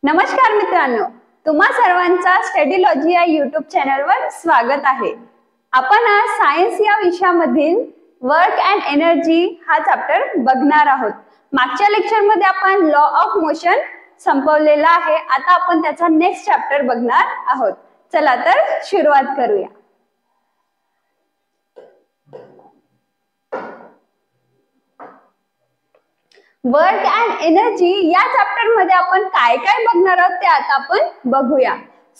नमस्कार मित्रांनो, तुम्हा सर्वांचा स्टडीलॉजी या यूट्यूब चॅनलवर स्वागत आहे। आपण आज सायन्स या विषयामधील वर्क अँड एनर्जी हा चॅप्टर बघणार आहोत। मागच्या लेक्चर मध्ये आपण लॉ ऑफ मोशन संपवलेला आहे। आता आपण त्याचा नेक्स्ट चॅप्टर बघणार आहोत। चला तर सुरुवात करूया। वर्क अँड एनर्जी या चॅप्टर मध्ये आपण काय काय बघणार आहोत ते आता आपण बघूया।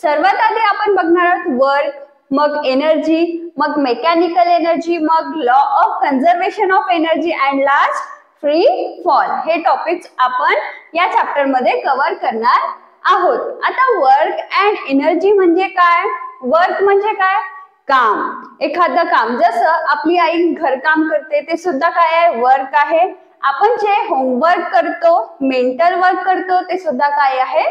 सर्वात आधी आपण बघणार आहोत वर्क, मग एनर्जी, मग मेकॅनिकल एनर्जी, मग law of conservation of energy and last free fall. हे टॉपिक्स आपण या चॅप्टर मध्ये कव्हर करणार आहोत। आता वर्क अँड एनर्जी म्हणजे काय? वर्क म्हणजे काय? काम, एखादं काम। जसं आपली आई घरकाम करते ते सुद्धा काय आहे? वर्क आहे। आपण जे होमवर्क करतो, मेंटल वर्क करतो ते सुद्धा काय आहे?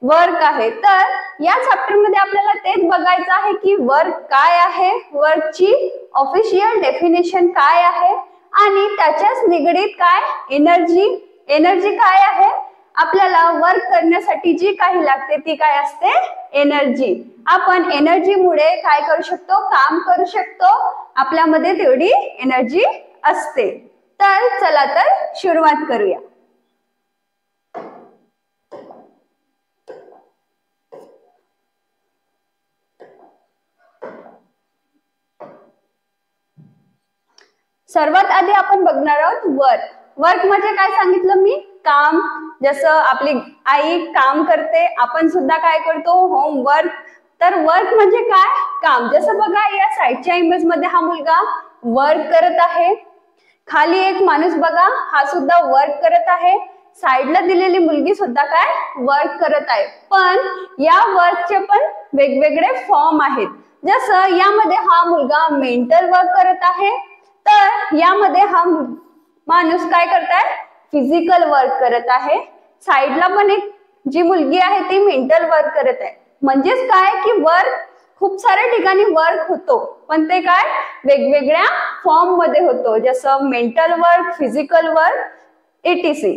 वर्क आहे। तर या चॅप्टर मध्ये आपल्याला तेच बघायचं आहे की वर्क काय आहे, वर्कची ऑफिशियल डेफिनेशन काय आहे आणि त्याच्याच निगडीत काय एनर्जी, एनर्जी काय आहे। आपल्याला वर्क करण्यासाठी जी काही लागते ती काय असते? एनर्जी। आपण एनर्जी मुळे काय करू शकतो? काम करू शकतो। आपल्यामध्ये तेवढी एनर्जी असते। तर चला तर सुरुवात करूया। सर्वात आधी आपण बघणार आहोत वर्क। वर्क म्हणजे काय सांगितलं मी? काम। जसं आपली आई काम करते, आपण सुद्धा काय करतो? होमवर्क। तर वर्क म्हणजे काय? काम। जसं बघा या साइडच्या इमेज मध्ये हा मुलगा वर्क करत आहे। खाली एक माणूस बघा, हा सुद्धा वर्क करत आहे। साइडला दिलेली मुलगी सुद्धा काय वर्क करत आहे। पण या वर्कचे पण वेगवेगळे फॉर्म आहेत। जसं यामध्ये हा मुलगा मेंटल वर्क करत आहे, तर यामध्ये हा माणूस काय करत आहे? फिजिकल वर्क करत आहे। साइडला पण एक जी मुलगी आहे ती मेंटल वर्क करत आहे। म्हणजेच काय की वर्क खूप साऱ्या ठिकाणी वर्क होतो, पण ते काय वेगवेगळ्या फॉर्म मध्ये होतो। जसं mental work, physical work, etc।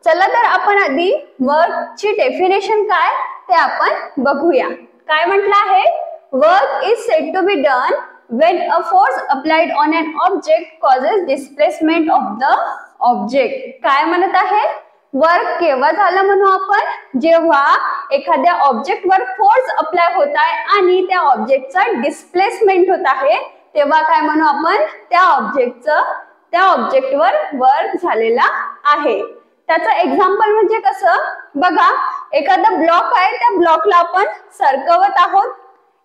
चला तर आपण आधी वर्कची डेफिनेशन काय ते आपण बघूया। काय म्हटलं आहे? Work is said to be done when a force applied on an object causes displacement of the object। काय म्हणत आहे? वर्क केव्हा झालं म्हणू आपण? जेव्हा एखाद्या ऑब्जेक्ट वर फोर्स अप्लाय होत आहे आणि त्या ऑब्जेक्टचा डिस्प्लेसमेंट होत आहे, तेव्हा काय म्हणू आपण? त्या ऑब्जेक्टवर वर्क झालेला आहे। त्याचं एक्झाम्पल म्हणजे कसं? बघा, एखादा ब्लॉक आहे, त्या ब्लॉकला आपण सरकवत आहोत,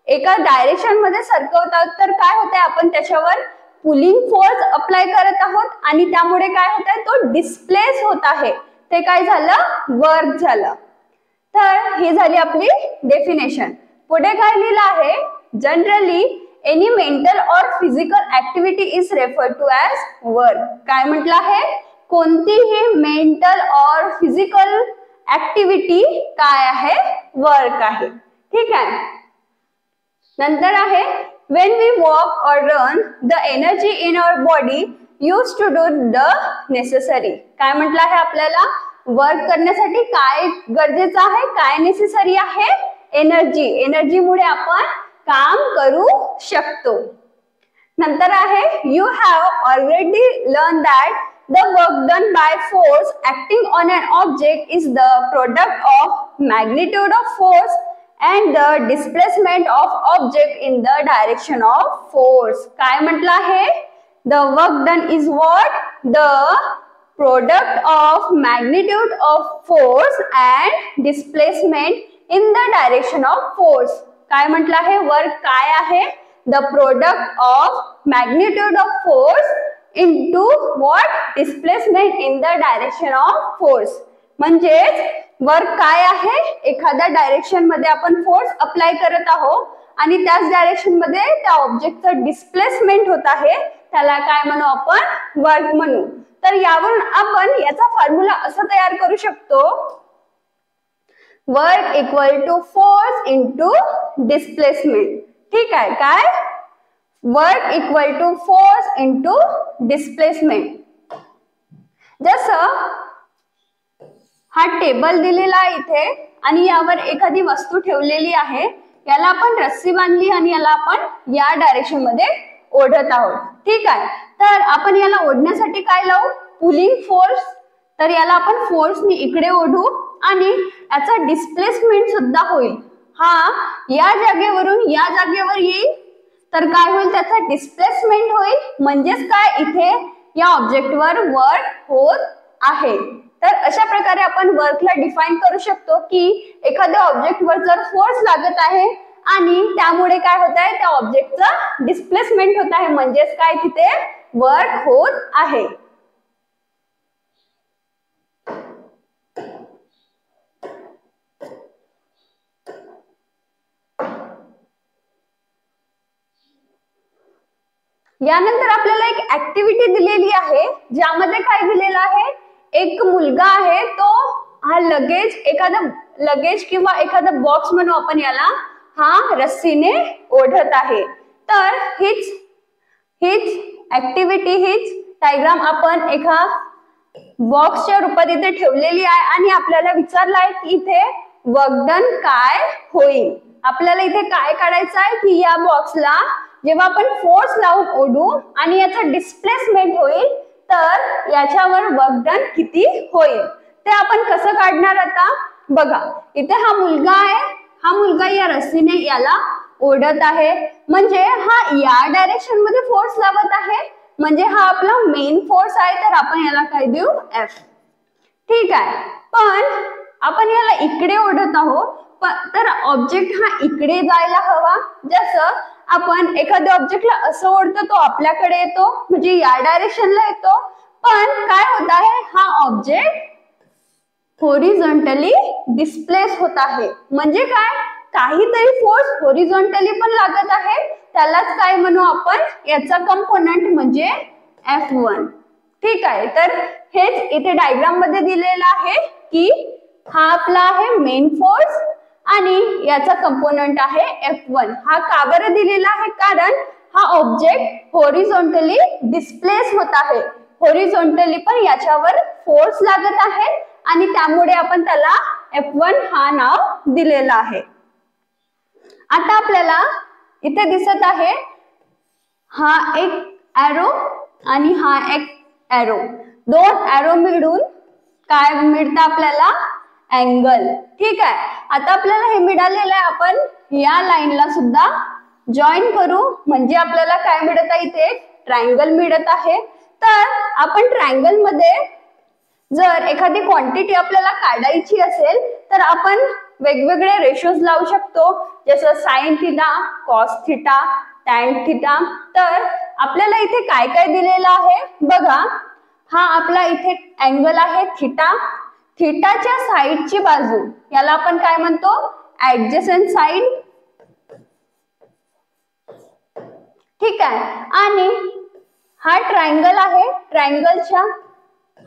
एका डायरेक्शन मध्ये सरकवत आहोत, तर काय होतंय? आपण त्याच्यावर पुलिंग फोर्स अप्लाय करत आहोत आणि त्यामुळे काय होत आहे? तो डिस्प्लेस होत आहे। ते काय झालं? वर्क झालं। तर ही झाली आपली डेफिनेशन। पुढे काय लिहिलं आहे? जनरली एनी मेंटल और physical activity is referred to as work. काय म्हटलं आहे? कोणतीही मेंटल और फिजिकल ऍक्टिव्हिटी काय आहे? वर्क आहे। ठीक आहे। नंतर आहे when we walk or run the energy in our body used to do the necessary। काय म्हटलं आहे आपल्याला? वर्क करण्यासाठी काय गरजेचं आहे? काय नेसेसरी आहे? एनर्जी। एनर्जी मुळे आपण काम करू शकतो। नंतर आहे you have already learned that the work done by force acting on an object is the product of magnitude of force and the displacement of object in the direction of force। काय म्हटलं आहे? The work done is what? The product of magnitude of force and displacement in the direction of force। काय म्हटलं आहे? Work काय आहे? The product of magnitude of force into what? Displacement in the direction of force। म्हणजेच work काय आहे? एखाद्या direction मध्ये आपण फोर्स अप्लाय करत आहोत आणि त्याच डायरेक्शन मध्ये त्या ऑब्जेक्टचं डिस्प्लेसमेंट होत आहे, त्याला काय म्हणू आपण? वर्क म्हणू। तर यावरून आपण याचा फॉर्म्युला असं तयार करू शकतो, work equal to force into displacement. ठीक आहे। काय? Work equal to force into displacement. जसं हा टेबल दिलेला आहे इथे आणि यावर एखादी वस्तू ठेवलेली आहे, याला आपण रस्सी बांधली आणि याला आपण या डायरेक्शन मध्ये ओढत आहोत. ठीक आहे, तर आपण याला ओढण्यासाठी काय लावू, पुलिंग फोर्स. तर याला आपण फोर्सनी इकडे ओढू आणि याचा डिस्प्लेसमेंट सुद्धा होईल. हा या जागेवरून या जागेवर येईल तर काय होईल, त्याचा डिस्प्लेसमेंट होईल. म्हणजेच काय, इथे या ऑब्जेक्टवर वर्क होत आहे. तर अशा प्रकारे आपण वर्कला डिफाइन करू शकतो की एखाद्या ऑब्जेक्टवर जर फोर्स लागत आहे आणि त्यामुळे काय होत आहे, त्या ऑब्जेक्टचं डिस्प्लेसमेंट होत आहे. म्हणजेच काय, तिथे वर्क होत आहे. यानंतर आपल्याला एक ऍक्टिव्हिटी दिलेली आहे, ज्यामध्ये काय दिलेलं आहे, एक मुलगा आहे, तो हा एखादा लगेज किंवा एखादा बॉक्स म्हणू आपण याला, हा रस्सीने ओढत आहे. तर हीच ऍक्टिव्हिटी, हीच डायग्राम आपण एका बॉक्सच्या रूपात इथे ठेवलेली आहे आणि आपल्याला विचारलं आहे की इथे वर्क डन काय होईल. आपल्याला इथे काय काढायचं आहे की या बॉक्सला जेव्हा आपण फोर्स लावून ओढू आणि याचा डिस्प्लेसमेंट होईल तर याच्यावर वर्क डन किती होईल ते आपण कसं काढणार. आता बघा, इथे हा मुलगा आहे, हा मुलगा या रस्सीने याला ओढत आहे, म्हणजे हा या डायरेक्शन मध्ये फोर्स लावत आहे, म्हणजे हा आपला मेन फोर्स आहे. तर आपण याला काय देऊ, एफ. ठीक आहे, पण आपण याला इकडे ओढत आहोत, तर ऑब्जेक्ट हा इकडे जायला हवा. जसं आपण एखाद्या ऑब्जेक्टला असं ओढतो तो आपल्याकडे येतो, म्हणजे या डायरेक्शनला येतो. पण काय होत आहे, हा ऑब्जेक्ट हॉरिझॉन्टली डिस्प्लेस होत आहे. म्हणजे काय, काहीतरी फोर्स हॉरिझॉन्टली पण लागत आहे, त्यालाच काय म्हणू आपण, याचा कंपोनंट म्हणजे F1. ठीक आहे, तर हेच इथे डायग्राम मध्ये दिलेलं आहे की हा आपला आहे मेन फोर्स आणि याचा कंपोनंट आहे F1. हा का बरं दिलेला आहे, कारण हा ऑब्जेक्ट हॉरिझॉन्टली डिस्प्लेस होत आहे, हॉरिझॉन्टली पण याच्यावर फोर्स लागत आहे आणि त्यामुळे आपण त्याला F1 हा नाव दिलेलं आहे. आता आपल्याला इथे दिसत आहे हा एक एरो आणि हा एक एरो, दोन एरो मिळून काय मिळतं आपल्याला, अँगल. ठीक आहे, आता आपल्याला हे मिळालेलं आहे, आपण या लाईनला सुद्धा जॉईन करू, म्हणजे आपल्याला काय मिळत आहे, इथे ट्रायंगल मिळत आहे. तर आपण ट्रायंगल मध्ये जर एखादी क्वांटिटी आपल्याला काढायची असेल तर आपण वेगवेगळे रेशोज लावू शकतो, जसं sine theta, cos theta, tan theta. तर आपल्याला इथे काय काय दिलेलं आहे बघा, हा आपला इथे अँगल आहे थिटा, थिटाच्या साइडची बाजू याला आपण काय म्हणतो, ऍडजसेंट साइड. ठीक आहे, आणि हा ट्रायंगल आहे, ट्रायंगलच्या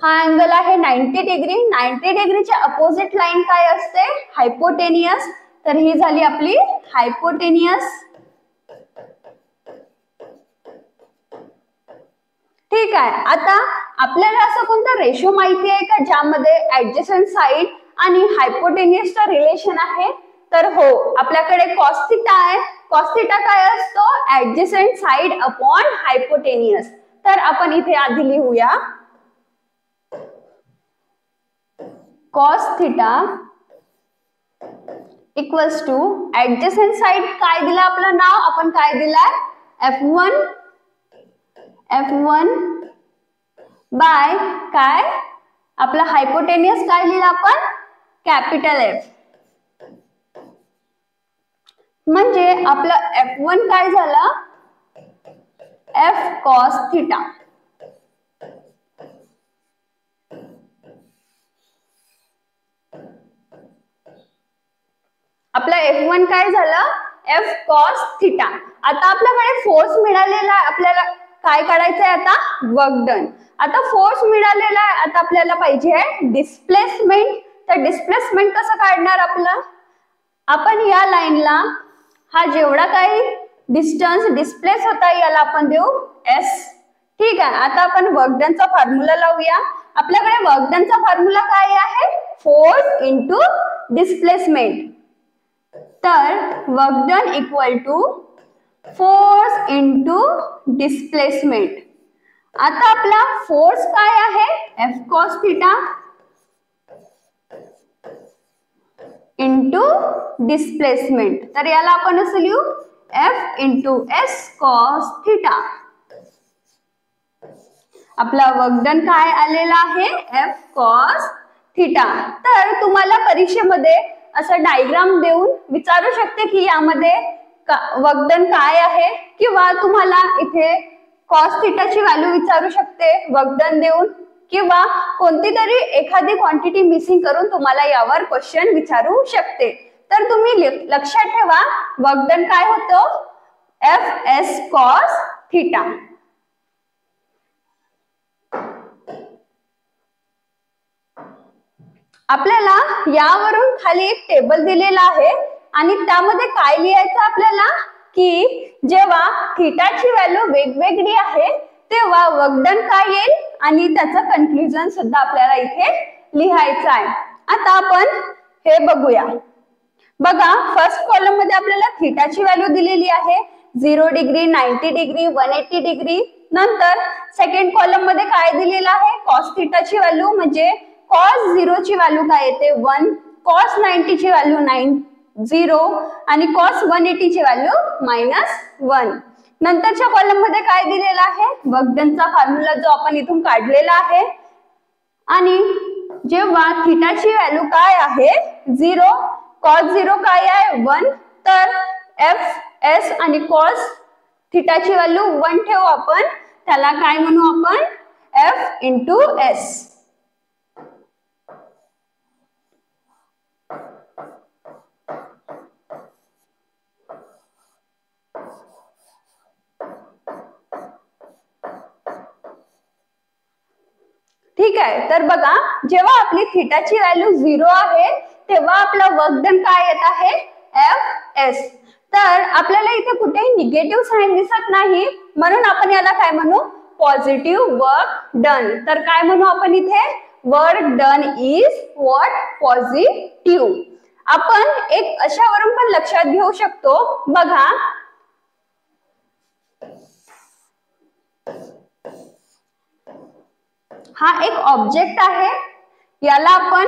हा अँगल आहे 90 डिग्री. 90 डिग्रीच्या अपोजिट लाईन काय असते, हायपोटेनियस. तर ही झाली आपली हायपोटेनियस. ठीक आहे, आता आपल्याला असं कोणता रेशो माहिती आहे का ज्यामध्ये ऍडजसेंट साइड आणि हायपोटेनियसचा रिलेशन आहे. तर हो, आपल्याकडे कॉस थिटा आहे. कॉस थिटा काय असतो, ऍडजसेंट साइड अपॉन हायपोटेनियस. तर आपण इथे आधी लिहूया, cos theta equals to adjacent side काय दिला आपलं नाव, आपण काय दिलाय, F1 बाय काय आपला हायपोटेनियस काय लिहिला आपण, कॅपिटल F. म्हणजे आपलं F1 काय झालं, F कॉस थिटा. आपला F1 काय झालं, F कॉस थिटा. आता आपल्याकडे फोर्स मिळालेला आहे, आपल्याला काय काढायचं आहे आता, वर्क डन. आता फोर्स मिळालेला आहे, आता आपल्याला पाहिजे आहे डिस्प्लेसमेंट. तर डिस्प्लेसमेंट कसं काढणार आपलं, आपण या लाईनला हा जेवढा काही डिस्टन्स डिस्प्लेस होता याला आपण देऊ S. ठीक आहे, आता आपण वर्क डनचा फॉर्म्युला लावूया. आपल्याकडे वर्क डनचा फॉर्म्युला काय आहे, फोर्स इंटू डिस्प्लेसमेंट. तर work done equal to force into displacement. आता आपला फोर्स काय आहे, F cos theta into displacement. तर याला आपण असं लिहू F into S cos theta. आपला वर्क डन काय आलेला आहे, F cos थिटा. तर तुम्हाला परीक्षेमध्ये असं डायग्राम देऊन विचारू शकते की यामध्ये वर्क डन काय आहे, किंवा तुम्हाला इथे कॉस थिटाची व्हॅल्यू विचारू शकते वर्क डन देऊन, किंवा कोणती तरी एखादी क्वांटिटी मिसिंग करून तुम्हाला यावर क्वेश्चन विचारू शकते. तर तुम्ही लक्षात ठेवा वर्क डन काय होतं, F S cos थिटा. आपल्याला यावरून खाली एक टेबल दिलेला आहे आणि त्यामध्ये काय लिहायचं आपल्याला की जेव्हा थिटाची व्हॅल्यू वेगवेगळी आहे तेव्हा वर्क डन काय येईल आणि त्याचं कन्क्लुजन सुद्धा आपल्याला इथे लिहायचं आहे. आता आपण हे बघूया. बघा फर्स्ट कॉलम मध्ये आपल्याला थिटाची व्हॅल्यू दिलेली आहे 0 डिग्री, 90 डिग्री, 180 डिग्री. नंतर सेकंड कॉलम मध्ये काय दिलेलं आहे, कॉस थिटाची व्हॅल्यू म्हणजे कॉस 0 ची व्हॅल्यू काय येते 1, कॉस 90 ची व्हॅल्यू 0 आणि कॉस 180 ची व्हॅल्यू -1. नंतरच्या कॉलम मध्ये काय दिलेला आहे, वर्क डनचा फॉर्म्युला जो आपण इथून काढलेला आहे. आणि जेव्हा थिटाची व्हॅल्यू काय आहे 0, कॉस 0 काय आहे 1, तर F S आणि कॉस थिटाची व्हॅल्यू 1 ठेवू आपण, त्याला काय म्हणू आपण F इंटू S. ठीक आहे. तर बघा जेव्हा आपली थिटाची व्हॅल्यू 0 आहे तेव्हा आपला वर्क डन काय येत आहे F S. तर आपल्याला इथे कुठेही निगेटिव्ह साइन दिसत नाही म्हणून आपण याला काय म्हणू, पॉझिटिव्ह वर्क डन. तर काय म्हणू आपण इथे, work done is what, positive. आपण एक अशावरून पण लक्षात घेऊ शकतो. बघा हा एक ऑब्जेक्ट आहे, याला आपण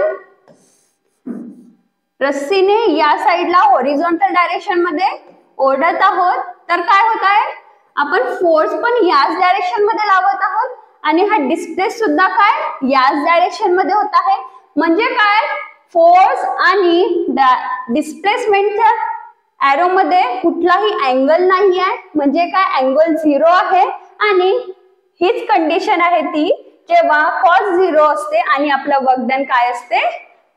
रस्सीने या साइडला हॉरिझॉन्टल डायरेक्शन मध्ये ओढत आहोत. तर काय होत आहे, आपण फोर्स पण याच डायरेक्शन मध्ये लावत आहोत आणि हा डिस्प्लेस सुद्धा काय याच डायरेक्शन मध्ये होत आहे. म्हणजे काय, फोर्स आणि डिस्प्लेसमेंटच्या एरो मध्ये कुठलाही अँगल नाही आहे, म्हणजे काय अँगल 0 आहे. आणि हीच कंडिशन आहे ती जेव्हा कॉस 0 असते आणि आपला वर्क डन काय असते,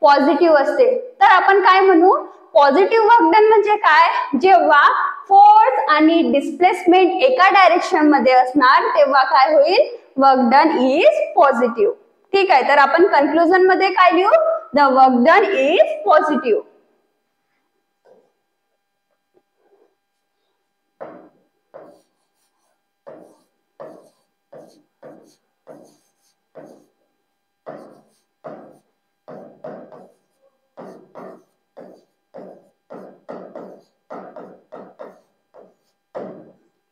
पॉझिटिव्ह असते. तर आपण काय म्हणू, पॉझिटिव्ह वर्क डन म्हणजे काय, जेव्हा फोर्स आणि डिस्प्लेसमेंट एका डायरेक्शन मध्ये असणार तेव्हा काय होईल, वर्क डन इज पॉझिटिव्ह. ठीक आहे. तर आपण कन्क्लुजन मध्ये काय लिहू, the work done is positive.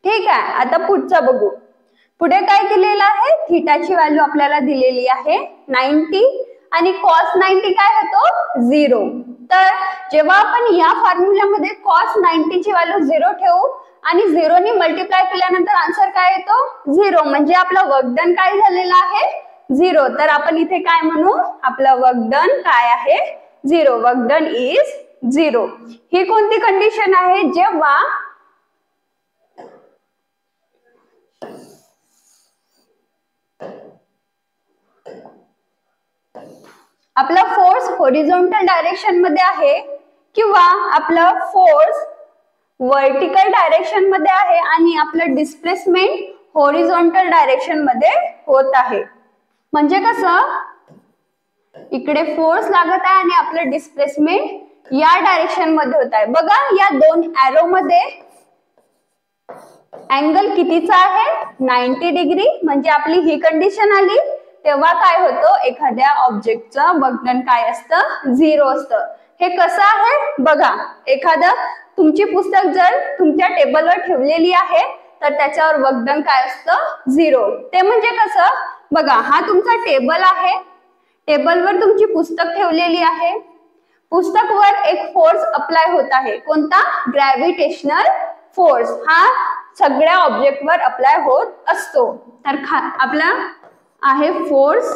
ठीक आहे. आता पुढचं बघू. पुढे काय दिलेलं आहे, थिटाची व्हॅल्यू आपल्याला दिलेली आहे 90 आणि कॉस 90 काय होतो 0. तर जेव्हा आपण या फॉर्म्युल्यामध्ये कॉस 90 ची व्हॅल्यू 0 ठेवू आणि 0 ने मल्टिप्लाय केल्यानंतर आन्सर काय येतो 0, म्हणजे आपला वर्क डन काय झालेला आहे 0. तर आपण इथे काय म्हणू, आपला वर्क डन काय आहे 0, वर्क डन इज 0. ही कोणती कंडिशन आहे, जेव्हा आपला फोर्स हॉरिझॉन्टल डायरेक्शन मध्ये आहे किंवा आपला फोर्स वर्टिकल डायरेक्शन मध्ये आहे आणि आपलं डिस्प्लेसमेंट हॉरिझॉन्टल डायरेक्शन मध्ये होत आहे. म्हणजे कसं, इकडे फोर्स लागत आहे आणि आपलं डिस्प्लेसमेंट या डायरेक्शन मध्ये होत आहे. बघा या दोन एरो मध्ये अँगल कितीचा आहे 90 डिग्री, म्हणजे आपली ही कंडिशन आली. तेव्हा काय होतं, एखाद्या ऑब्जेक्टचं वर्क डन काय असतं, 0 असतं. हे कसं आहे बघा, एखादं तुमची पुस्तक जर तुमच्या टेबलवर ठेवलेली आहे तर त्याच्यावर वर्क डन काय असतं, 0. ते म्हणजे कसं बघा, हा तुमचा टेबल आहे, टेबलवर तुमची पुस्तक ठेवलेली आहे, पुस्तकवर एक फोर्स अप्लाय होत आहे, कोणता, ग्रॅव्हिटेशनल फोर्स, हा सगळ्या ऑब्जेक्टवर अप्लाय होत असतो. तर आपला आहे फोर्स,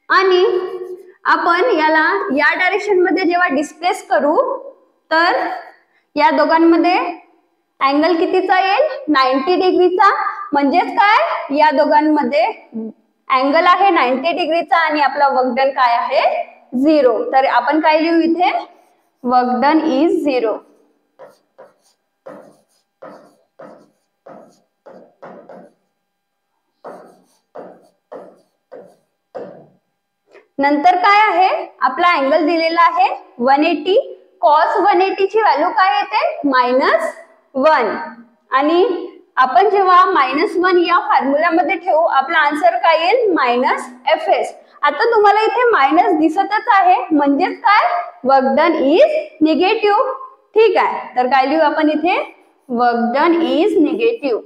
आणि आपण याला या डायरेक्शन मध्ये जेव्हा डिस्प्लेस करू तर या दोघांमध्ये अँगल कितीचा येईल, 90 डिग्रीचा. म्हणजेच काय, या दोघांमध्ये अँगल आहे 90 डिग्रीचा आणि आपला वर्क डन काय आहे, 0. तर आपण काय लिहू इथे, वर्क डन इज 0. नंतर काय आहे, आपला अँगल दिलेला आहे 180, कॉस 180 ची व्हॅल्यू काय येते, -1. आणि आपण जेव्हा -1 या फॉर्म्युल्यामध्ये ठेवू, आपला आन्सर काय येईल, -fs. आता तुम्हाला इथे मायनस दिसतच आहे, म्हणजेच काय, वर्क डन इज निगेटिव्ह. ठीक आहे, तर काय लिहू आपण इथे, वर्क डन इज निगेटिव्ह.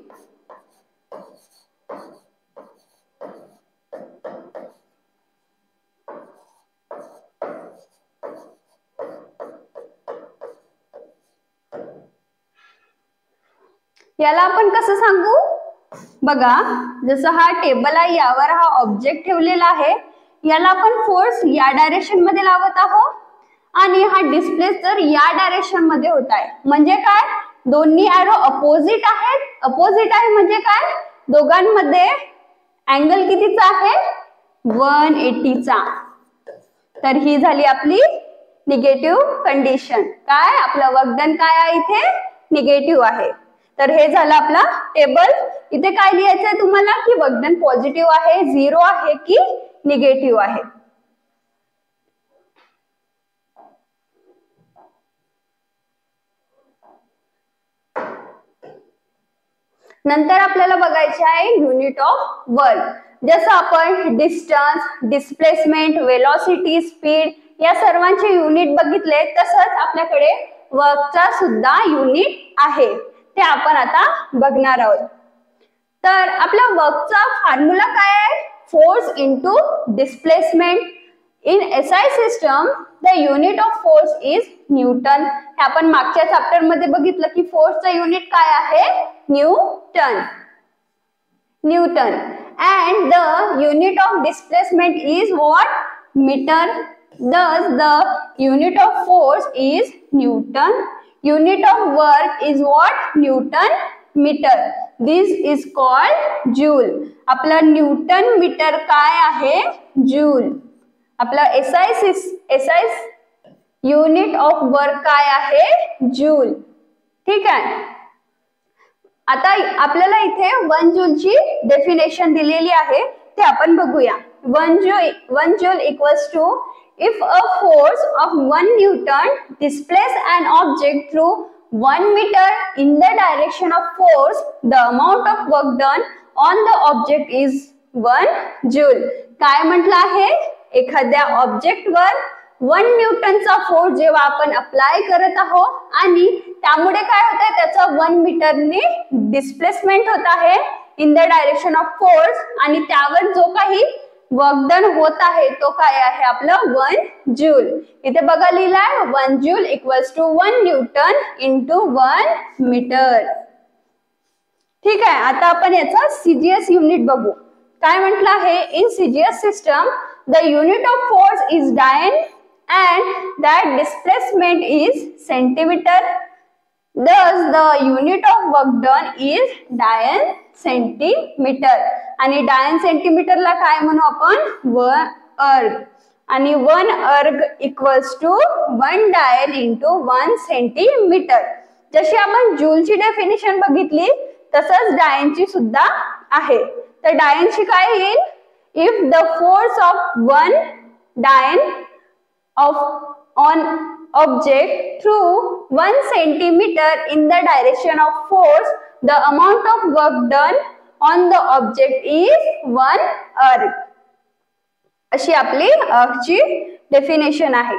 याला आपण कसं सांगू बघा, जसं हा टेबल आहे, यावर हा ऑब्जेक्ट ठेवलेला आहे, याला आपण फोर्स या डायरेक्शन मध्ये लावत आहोत आणि हा डिस्प्लेस तर या डायरेक्शन मध्ये होत आहे. म्हणजे काय, दोन्ही एरो अपोजिट आहेत. अपोजिट आहे म्हणजे काय, दोघांमध्ये अँगल कितीचा आहे, 180 चा. तर ही झाली आपली निगेटिव्ह कंडिशन. काय, आपला वर्क डन काय आहे इथे, निगेटिव्ह आहे. तर हे झालं आपला टेबल. इथे काय लिहायचं आहे तुम्हाला, की वर्क डन पॉझिटिव्ह आहे, 0 आहे की निगेटिव्ह आहे. नंतर आपल्याला बघायचे आहे युनिट ऑफ वर्क. जसं आपण डिस्टन्स, डिस्प्लेसमेंट, वेलोसिटी, स्पीड या सर्वांचे युनिट बघितले, तसंच आपल्याकडे वर्कचा सुद्धा युनिट आहे, ते आपण आता बघणार आहोत. तर आपल्या वर्कचा फॉर्म्युला काय आहे, force into displacement. In SI system the unit of force is newton. हे आपण मागच्या चॅप्टर मध्ये बघितलं की फोर्सचा युनिट काय आहे, newton. Newton. And the unit of displacement is what, metre. Thus the unit of force is Newton. Unit of work is what, Newton meter. This is called joule. आपला Newton metre काय आहे, joule. आपला SI unit of work काय आहे, joule. ठीक आहे. आता आपल्याला इथे 1 जूलची डेफिनेशन दिलेली आहे, ते आपण बघूया. 1 joule equals to, if a force of 1 Newton displace an object through 1 meter in the direction of force, the amount of work done on the object is 1 joule. काय म्हटलं आहे, एखाद्या ऑब्जेक्टवर 1 न्यूटनचा फोर्स जेव्हा आपण अप्लाय करत आहोत आणि त्यामुळे काय होत आहे, त्याचा 1 मीटरने डिस्प्लेसमेंट होत आहे in the direction of force, आणि त्यावर जो काही वर्क डन होत आहे तो काय आहे, आपलं 1 जूल. इथे बघा लिहिलाय 1 joule equals to 1 newton into 1 metre. ठीक आहे. आता आपण याचा सीजीएस युनिट बघू. काय म्हटलं आहे, in CGS system the unit of force is डायन and that displacement is centimeter. Thus the unit of work done is dian centimeter. आणि डायन सेंटीमीटर ला काय म्हणू आपण, 1 अर्ग. आणि 1 erg equals to 1 dyne into 1 centimetre. जशी आपण जूलची डेफिनेशन बघितली तसंच डायनची सुद्धा आहे. तर डायनची काय येईल, इफ द फोर्स ऑफ 1 डायन on object through 1 centimeter in the direction of force, the amount of work done on the object is 1 अर्ग. अशी आपली अर्गची डेफिनेशन आहे.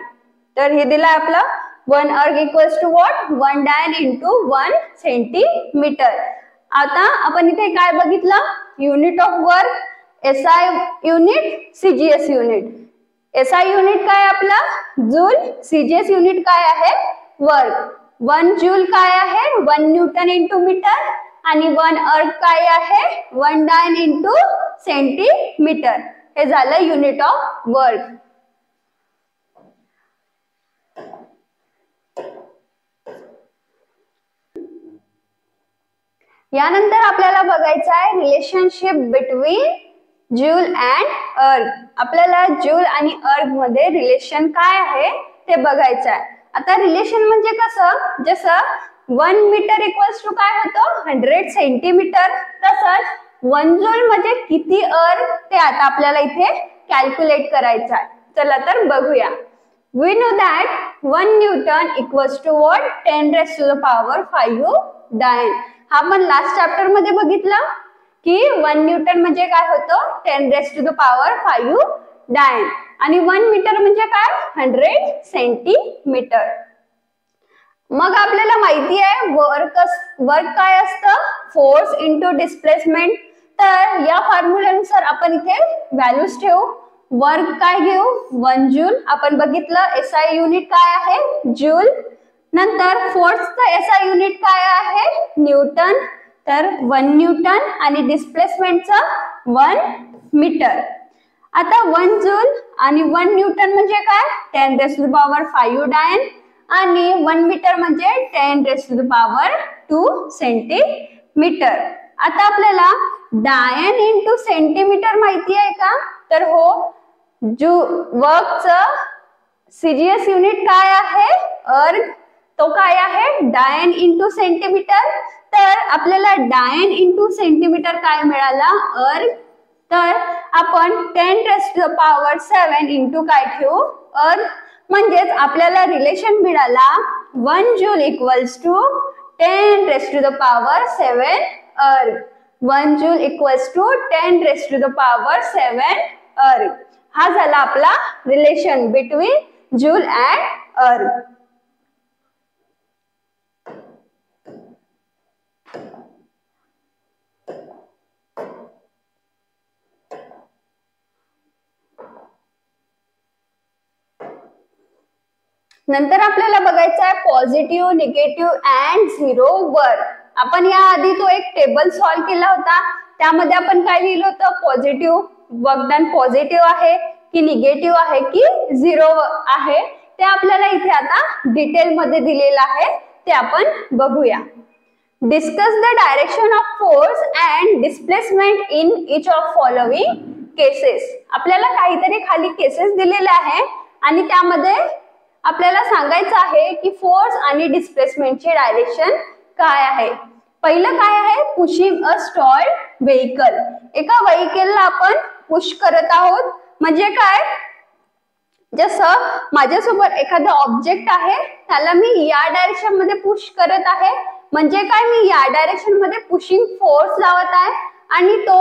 तर हे दिलं आपला 1 अर्ग इक्वल्स टू व्हॉट 1 डायन इंटू 1 सेंटीमीटर. आता आपण इथे काय बघितलं, unit of work, SI unit, CGS unit. SI unit काय आपला जूल, CGS युनिट काय आहे वर्क. 1 जूल काय आहे 1 न्यूटन इंटू मीटर आणि 1 अर्ग काय आहे 1 डायन इंटू सेंटीमीटर. हे झालं युनिट ऑफ वर्क. यानंतर आपल्याला बघायचं आहे रिलेशनशिप बिटवीन जूल अँड अर्ग. आपल्याला जूल आणि अर्ग मध्ये रिलेशन काय आहे ते बघायचं आहे. आता रिलेशन म्हणजे कसं, जसं 1 मीटर इक्वल्स टू काय होतं 100 सेंटीमीटर, तसंच 1 जूल म्हणजे किती अर्ग ते आता आपल्याला इथे कॅल्क्युलेट करायचं आहे. चला तर बघूया. We know that 1 Newton equals to what 10 raised to the power 5 डायन. हा आपण लास्ट चॅप्टर मध्ये बघितलं की 1 न्यूटन म्हणजे काय होतं 10 raised to the power 5 डायन आणि 1 मीटर म्हणजे काय 100 सेंटीमीटर. मग आपल्याला माहिती आहे वर्क काय असतं फोर्स इंटू डिस्प्लेसमेंट. तर या फॉर्म्युल्यानुसार आपण इथे व्हॅल्यूज ठेवू. वर्क काय घेऊ 1 जूल, आपण बघितलं SI युनिट काय आहे जूल. नंतर फोर्सचा SI युनिट काय आहे न्यूटन, तर 1 न्यूटन आणि डिस्प्लेसमेंटचं 1 मीटर. आता 1 जूल आणि 1 न्यूटन म्हणजे काय 10 raised to the power 5 डायन आणि 1 मीटर म्हणजे 10 raised to the power 2 centimetre. आता आपल्याला डायन इंटू सेंटीमीटर माहिती आहे का, तर हो. वर्कचं CGS युनिट काय आहे अर्ग, तो काय आहे डायन इंटू सेंटीमीटर. तर आपल्याला डायन इंटू सेंटीमीटर काय मिळाला अर्ग. तर आपण 10 raised to the power 7 into काय ठेवू अर्ग. म्हणजेच आपल्याला रिलेशन मिळाला 1 joule equals to 10 raised to the power 7 erg. 1 joule equals to 10 raised to the power 7 अर्ग. हा झाला आपला रिलेशन बिटवीन जूल अँड अर्ग. नंतर आपल्याला बघायचं आहे positive, negative and zero work. आपण या आधी तो एक टेबल सॉल्व्ह केला होता. त्यामध्ये आपण काय लिहिलं होतं पॉझिटिव्ह वर्क डन पॉझिटिव्ह आहे की निगेटिव्ह आहे की झिरो आहे, ते आपल्याला इथे आता डिटेल मध्ये दिलेलं आहे, ते आपण बघूया. Discuss the direction of force and displacement in each of following cases. आपल्याला काहीतरी खाली केसेस दिलेले आहे आणि त्यामध्ये आपल्याला सांगायचं आहे की फोर्स आणि डिस्प्लेसमेंटचे डायरेक्शन काय आहे. पहिलं काय आहे पुशिंग अ स्टॉल्ड व्हेइकल. एका व्हेइकलला आपण पुश करत आहोत म्हणजे काय, जसं माझ्यासोबत एखादा ऑब्जेक्ट आहे त्याला मी या डायरेक्शन मध्ये पुश करत आहे म्हणजे काय मी या डायरेक्शन मध्ये पुशिंग फोर्स लावत आहे आणि तो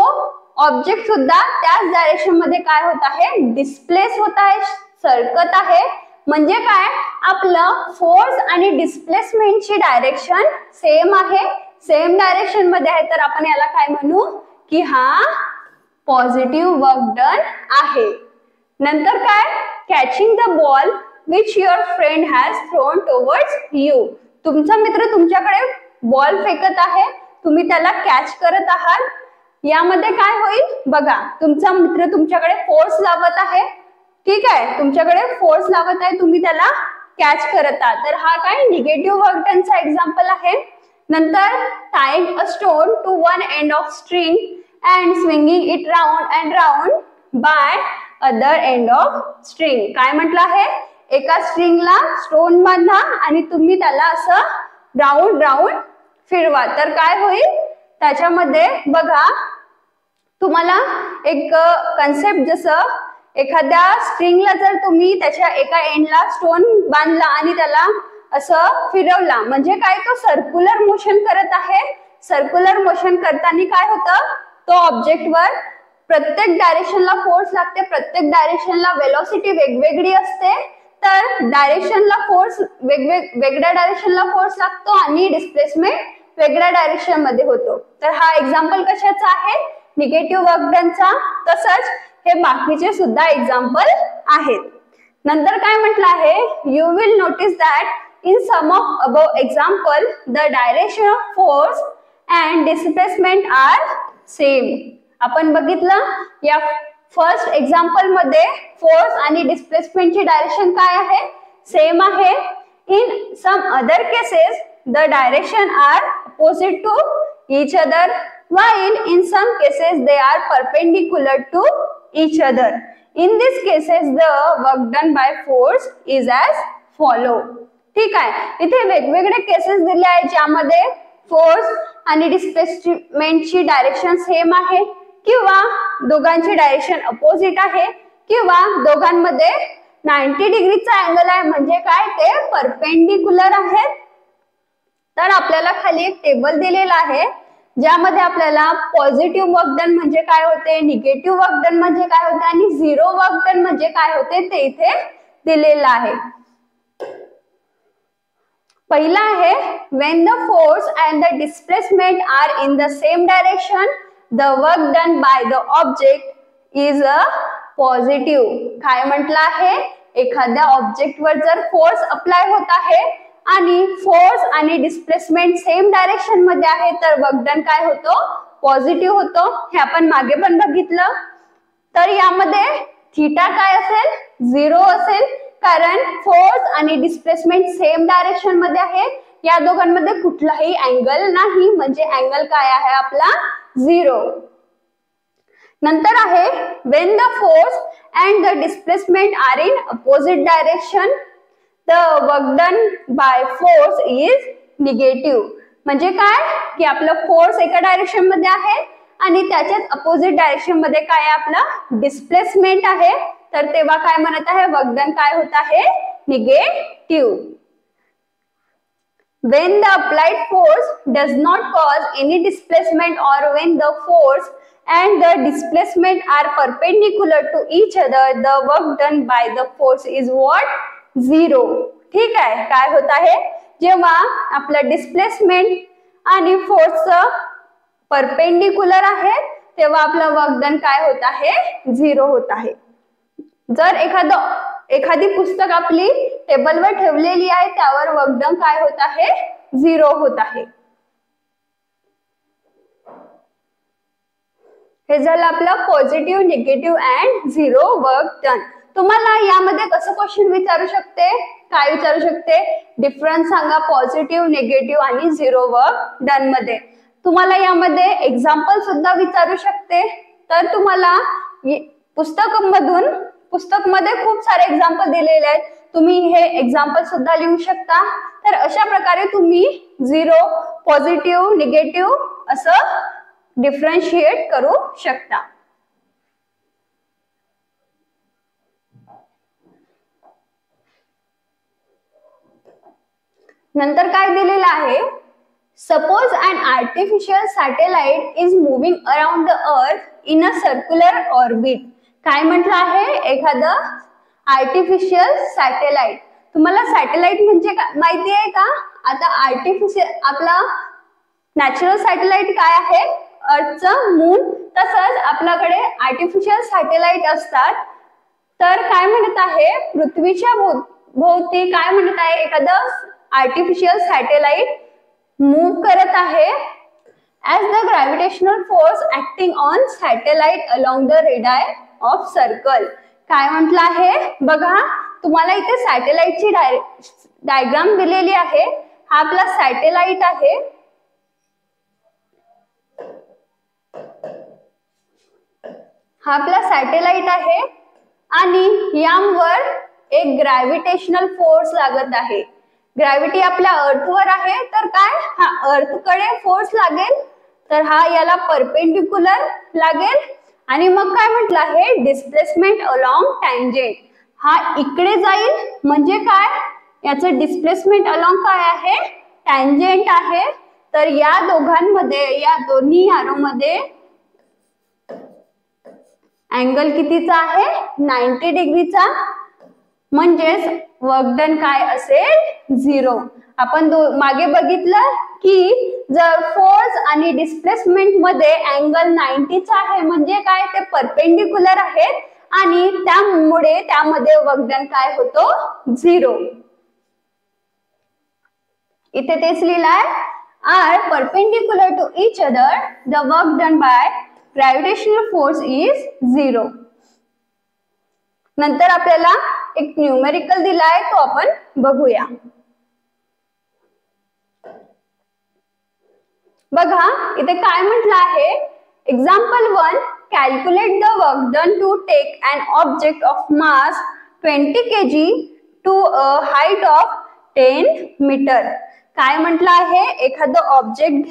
ऑब्जेक्ट सुद्धा त्याच डायरेक्शन मध्ये काय होत आहे डिस्प्लेस होत आहे, सरकत आहे. म्हणजे काय आपलं फोर्स आणि डिस्प्लेसमेंटची डायरेक्शन सेम आहे, सेम डायरेक्शन मध्ये आहे. तर आपण याला काय म्हणू की हा पॉझिटिव्ह वर्क डन आहे. नंतर काय catching the ball which your friend has thrown towards you. तुमचा मित्र तुमच्याकडे बॉल फेकत आहे, तुम्ही त्याला कॅच करत आहात. यामध्ये काय होईल बघा, तुमचा मित्र तुमच्याकडे फोर्स लावत आहे, ठीक आहे, तुमच्याकडे फोर्स लावत आहे, तुम्ही त्याला कॅच करत आहात. तर हा काय निगेटिव्ह वर्क डनचा एक्झाम्पल आहे. नंतर tying a stone to one end of string and swinging it round and round by other end of string. काय म्हटलं आहे, एका स्ट्रिंगला स्टोन बांधा आणि तुम्ही त्याला असं राउंड राउंड फिरवा. तर काय होईल त्याच्यामध्ये बघा, तुम्हाला एक कन्सेप्ट, जसं एखाद्या स्ट्रिंगला जर तुम्ही त्याच्या एका एंडला स्टोन बांधला आणि त्याला असं फिरवला म्हणजे काय तो सर्क्युलर मोशन करत आहे. सर्क्युलर मोशन करताना काय होतं तो ऑब्जेक्टवर प्रत्येक डायरेक्शनला फोर्स लागते, प्रत्येक डायरेक्शनला वेलोसिटी वेगवेगळी असते, तर डायरेक्शनला फोर्स वेगळ्या डायरेक्शनला फोर्स लागतो आणि डिस्प्लेसमेंट वेगळ्या डायरेक्शन मध्ये होतो. तर हा एक्झाम्पल कशाचा आहे? निगेटिव्ह वर्क डनचा. तसंच हे बाकीचे सुद्धा एक्झाम्पल आहेत. नंतर काय म्हटलं आहे? You will notice that in some of above example the direction of force and displacement are same. आपण बघितलं या फर्स्ट एक्झाम्पल मध्ये फोर्स आणि डिस्प्लेसमेंटची डायरेक्शन काय आहे? सेम आहे. In some other cases the direction are opposite to each other, while in some cases they are perpendicular to each other. In these cases the work done by force is as follow. ठीक आहे. इथे वेगवेगळे cases दिले आहेत ज्यामध्ये force आणि डिस्प्लेसमेंटची direction same आहे, किंवा दोघांची डायरेक्शन अपोजिट आहे, किंवा दोघांमध्ये 90 डिग्रीचा अँगल आहे, म्हणजे काय ते परपेंडिक्युलर आहेत. तर आपल्याला खाली एक टेबल दिलेला आहे ज्यामध्ये आपल्याला पॉझिटिव्ह वर्क डन म्हणजे काय होते, निगेटिव्ह वर्क डन म्हणजे काय होते आणि झिरो वर्क डन म्हणजे काय होते ते इथे दिलेलं आहे. पहिला आहे when the force and the displacement are in the same direction the work done by the object is a positive. काय म्हटलं आहे? एखाद्या ऑब्जेक्ट वर जर फोर्स अप्लाय होत आहे आणि फोर्स आणि डिस्प्लेसमेंट सेम डायरेक्शन मध्ये आहे तर वर्क डन काय होतो? पॉझिटिव्ह होतो. हे आपण मागे पण बघितलं. तर यामध्ये थीटा काय असेल? 0 असेल, कारण फोर्स आणि डिस्प्लेसमेंट सेम डायरेक्शन मध्ये आहे. या दोघांमध्ये कुठलाही अँगल नाही, म्हणजे अँगल काय आहे आपला? 0. नंतर आहे when the force and the displacement are in opposite direction the work done by force is negative. म्हणजे काय की आपलं फोर्स एका डायरेक्शन मध्ये आहे आणि त्याच्याच अपोजिट डायरेक्शन मध्ये काय आहे? आपलं डिस्प्लेसमेंट आहे. तर तेव्हा काय म्हणत आहे? वर्क डन काय होत आहे? Negative. When the applied force does not cause any displacement or when the force and the displacement are perpendicular to each other the work done by the force is what? 0. ठीक आहे. काय होत आहे? जेव्हा आपलं डिस्प्लेसमेंट आणि फोर्सचं perpendicular आहे तेव्हा आपलं वर्क डन काय होत आहे? 0 होत आहे. जर एखादी पुस्तक आपली टेबलवर ठेवलेली आहे त्यावर वर्क डन काय होत आहे? 0 होत आहे. हे झालं आपलं positive, negative and 0 work done. तुम्हाला यामध्ये कसं क्वेश्चन विचारू शकते? काय विचारू शकते? डिफरन्स सांगा पॉझिटिव्ह, निगेटिव्ह आणि 0 वर्क डन मध्ये. तुम्हाला यामध्ये एक्झाम्पल सुद्धा विचारू शकते. तर तुम्हाला पुस्तकमध्ये खूप सारे एक्झाम्पल दिलेले आहेत, तुम्ही हे एक्झाम्पल सुद्धा लिहू शकता. तर अशा प्रकारे तुम्ही 0, पॉझिटिव्ह, निगेटिव्ह असं डिफरन्शिएट करू शकता. नंतर काय दिलेलं आहे? Suppose an artificial satellite is moving around the earth in a circular orbit. काय म्हटलं आहे? एखादं आर्टिफिशियल सॅटेलाइट. तुम्हाला सॅटेलाइट म्हणजे माहिती आहे का? आता आर्टिफिशियल आपला नॅचरल सॅटेलाइट काय आहे? अर्थचं मून. तसंच आपल्याकडे आर्टिफिशियल सॅटेलाइट असतात. तर काय म्हणत आहे? पृथ्वीच्या भोवती काय म्हणत आहे? एखादं आर्टिफिशियल सॅटेलाइट मूव्ह करत आहे. As the gravitational force acting on satellite along the radius of circle. काय म्हटलं आहे? बघा तुम्हाला इथे सॅटेलाइटची डायग्राम दिलेली आहे. हा आपला सॅटेलाइट आहे. हा आपला सॅटेलाइट आहे आणि यावर एक ग्रॅव्हिटेशनल फोर्स लागत आहे. ग्रॅव्हिटी आपल्या अर्थवर आहे तर काय? हा अर्थकडे फोर्स लागेल तर हा याला परपेंडिक्युलर लागेल. आणि मग काय म्हटलं आहे? Displacement along tangent. हा इकडे जाईल म्हणजे काय? याचं डिस्प्लेसमेंट अलोंग काय आहे? टँजेंट आहे. तर या दोघांमध्ये, या दोन्ही ॲरोमध्ये अँगल कितीचा आहे 90 डिग्रीचा, म्हणजेच वर्क डन काय असेल 0. आपण मागे बघितलं की जर फोर्स आणि डिस्प्लेसमेंट मध्ये अँगल 90 चा आहे म्हणजे काय ते परपेंडिक्युलर आहेत आणि त्यामुळे त्यामध्ये वर्क डन काय होतो 0. इथे तेच लिहिलंय are perpendicular to each other, the work done by gravitational force is 0. नंतर आपल्याला एक न्यूमेरिकल दिलाय तो आपण बघूया. बघा इथे काय म्हटलं आहे, example 1 calculate the work done to take an object of mass 20 kg to a height of 10 metre. काय म्हटलं आहे, एखादं ऑब्जेक्ट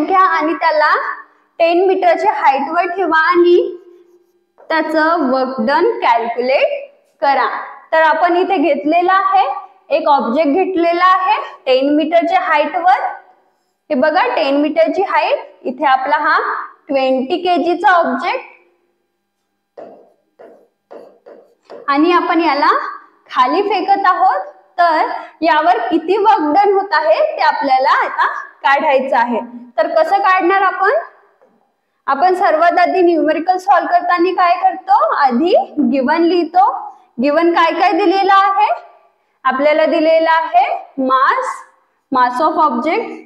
घ्या, आणि त्याला 10 मीटरच्या हाईट वर ठेवा आणि त्याचं वर्क डन कॅल्क्युलेट करा. तर आपण इथे घेतलेला आहे, एक ऑब्जेक्ट घेतलेला आहे 10 मीटरच्या हाईट वर. हे बघा 10 मीटरची हाईट, इथे आपला हा 20 kg चा ऑब्जेक्ट आणि आपण याला खाली फेकत आहोत. तर यावर किती वर्क डन होत आहे ते आपल्याला आता काढायचं आहे. तर कसं काढणार आपण सर्वात आधी न्यूमेरिकल सॉल्व करताना काय करतो, आधी गिवन लिहितो. गिवन काय काय दिलेलं आहे, आपल्याला दिलेला आहे मास ऑफ ऑब्जेक्ट,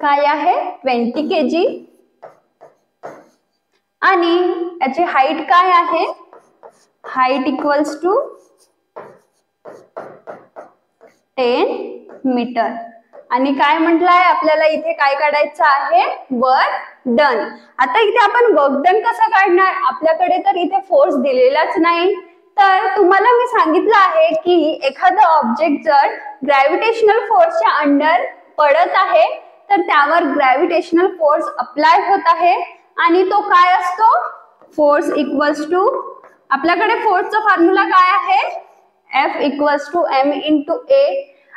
काय आहे 20 kg आणि याची हाईट काय आहे, हाईट इक्वल्स टू 10 मीटर. आणि काय म्हटलंय आपल्याला इथे काय काढायचं आहे, वर्क डन. आता इथे आपण वर्क डन कसं काढणार, आपल्याकडे तर इथे फोर्स दिलेलाच नाही. तर तुम्हाला मी सांगितलं आहे की एखादा ऑब्जेक्ट जर ग्रॅव्हिटेशनल फोर्सच्या अंडर पडत आहे तर त्यावर ग्रॅव्हिटेशनल फोर्स अप्लाय होत आहे आणि तो काय असतो, फोर्स इक्वल्स टू, आपल्याकडे फोर्सचा फॉर्म्युला काय आहे, F equals to m into A.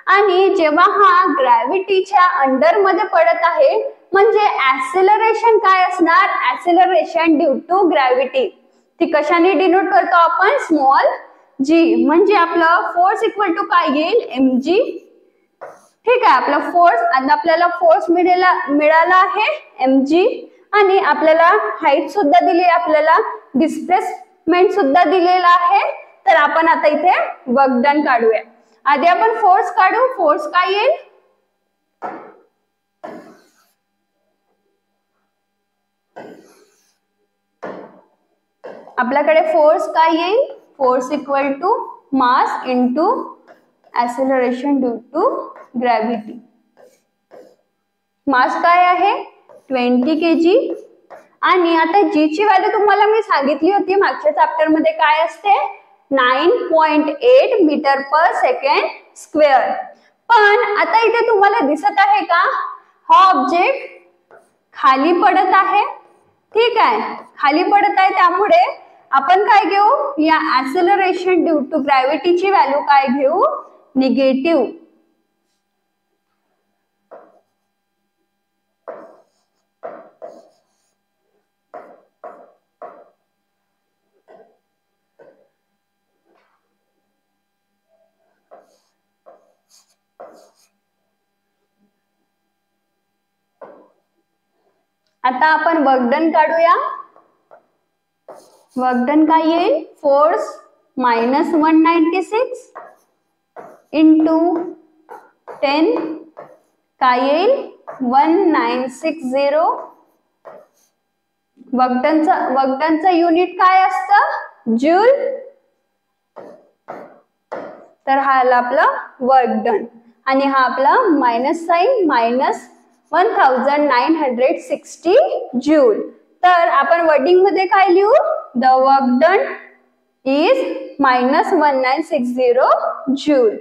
आणि जेव्हा हा ग्रॅव्हिटीच्या अंडर मध्ये पडत आहे म्हणजे ऍक्सेलरेशन काय असणार, ऍक्सेलरेशन ड्यू टू ग्रॅव्हिटी. ती कशाने डिनोट करतो आपण, स्मॉल g. म्हणजे आपलं फोर्स इक्वल टू काय येईल, mg. ठीक आहे, आपला फोर्स, आता आपल्याला फोर्स मिळाला आहे mg आणि आपल्याला हाईट सुद्धा दिली, आपल्याला डिस्प्लेसमेंट सुद्धा दिलेला आहे. तर आपण आता इथे वर्क डन काढूया. आधी आपण फोर्स काढू, फोर्स काय येईल, आपल्याकडे फोर्स काय येईल, force equal to mass into acceleration due to gravity. Mass काय आहे 20 kg आणि आता जी ची व्हॅल्यू तुम्हाला मी सांगितली होती मागच्या चॅप्टर मध्ये काय असते, 9.8 मीटर पर सेकंड स्क्वेअर. पण आता इथे तुम्हाला दिसत आहे का, हा ऑब्जेक्ट खाली पडत आहे. ठीक आहे, खाली पडत आहे, त्यामुळे आपण काय घेऊ, या ऍक्सेलरेशन ड्यू टू ग्रॅव्हिटीची व्हॅल्यू काय घेऊ, निगेटिव्ह. आता आपण वर्क डन काढूया. वर्क डन काय येईल, फोर्स मायनस 196 इंटू 10 काय येईल 1960. वर्क डनचं युनिट काय असतं, जूल. तर हा आला आपला वर्क डन आणि हा आपला मायनस साइन, मायनस 1960 जूल. तर आपण वर्डिंग मध्ये काय लिहू, the work done is -1960 joule.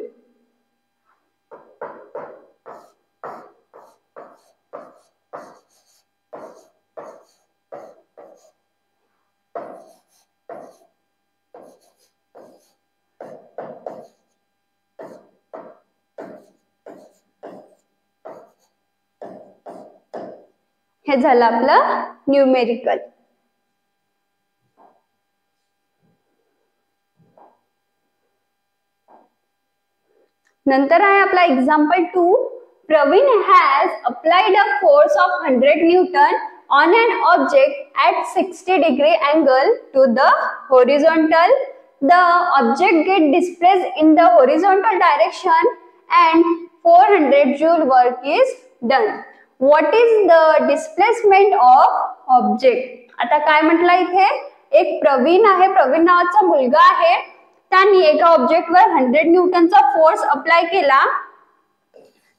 हे झालं आपलं न्यूमेरिकल. नंतर आहे आपला example 2. Praveen has applied a force of 100 newton on an object at 60 degree angle to the horizontal. The object get displaced in the horizontal direction and 400 joule work is done. What is the displacement of object? आता काय म्हटलं इथे, एक प्रवीण आहे, प्रवीण नावाचा मुलगा आहे, त्यांनी एका ऑब्जेक्ट वर 100 न्यूटनचा फोर्स अप्लाय केला.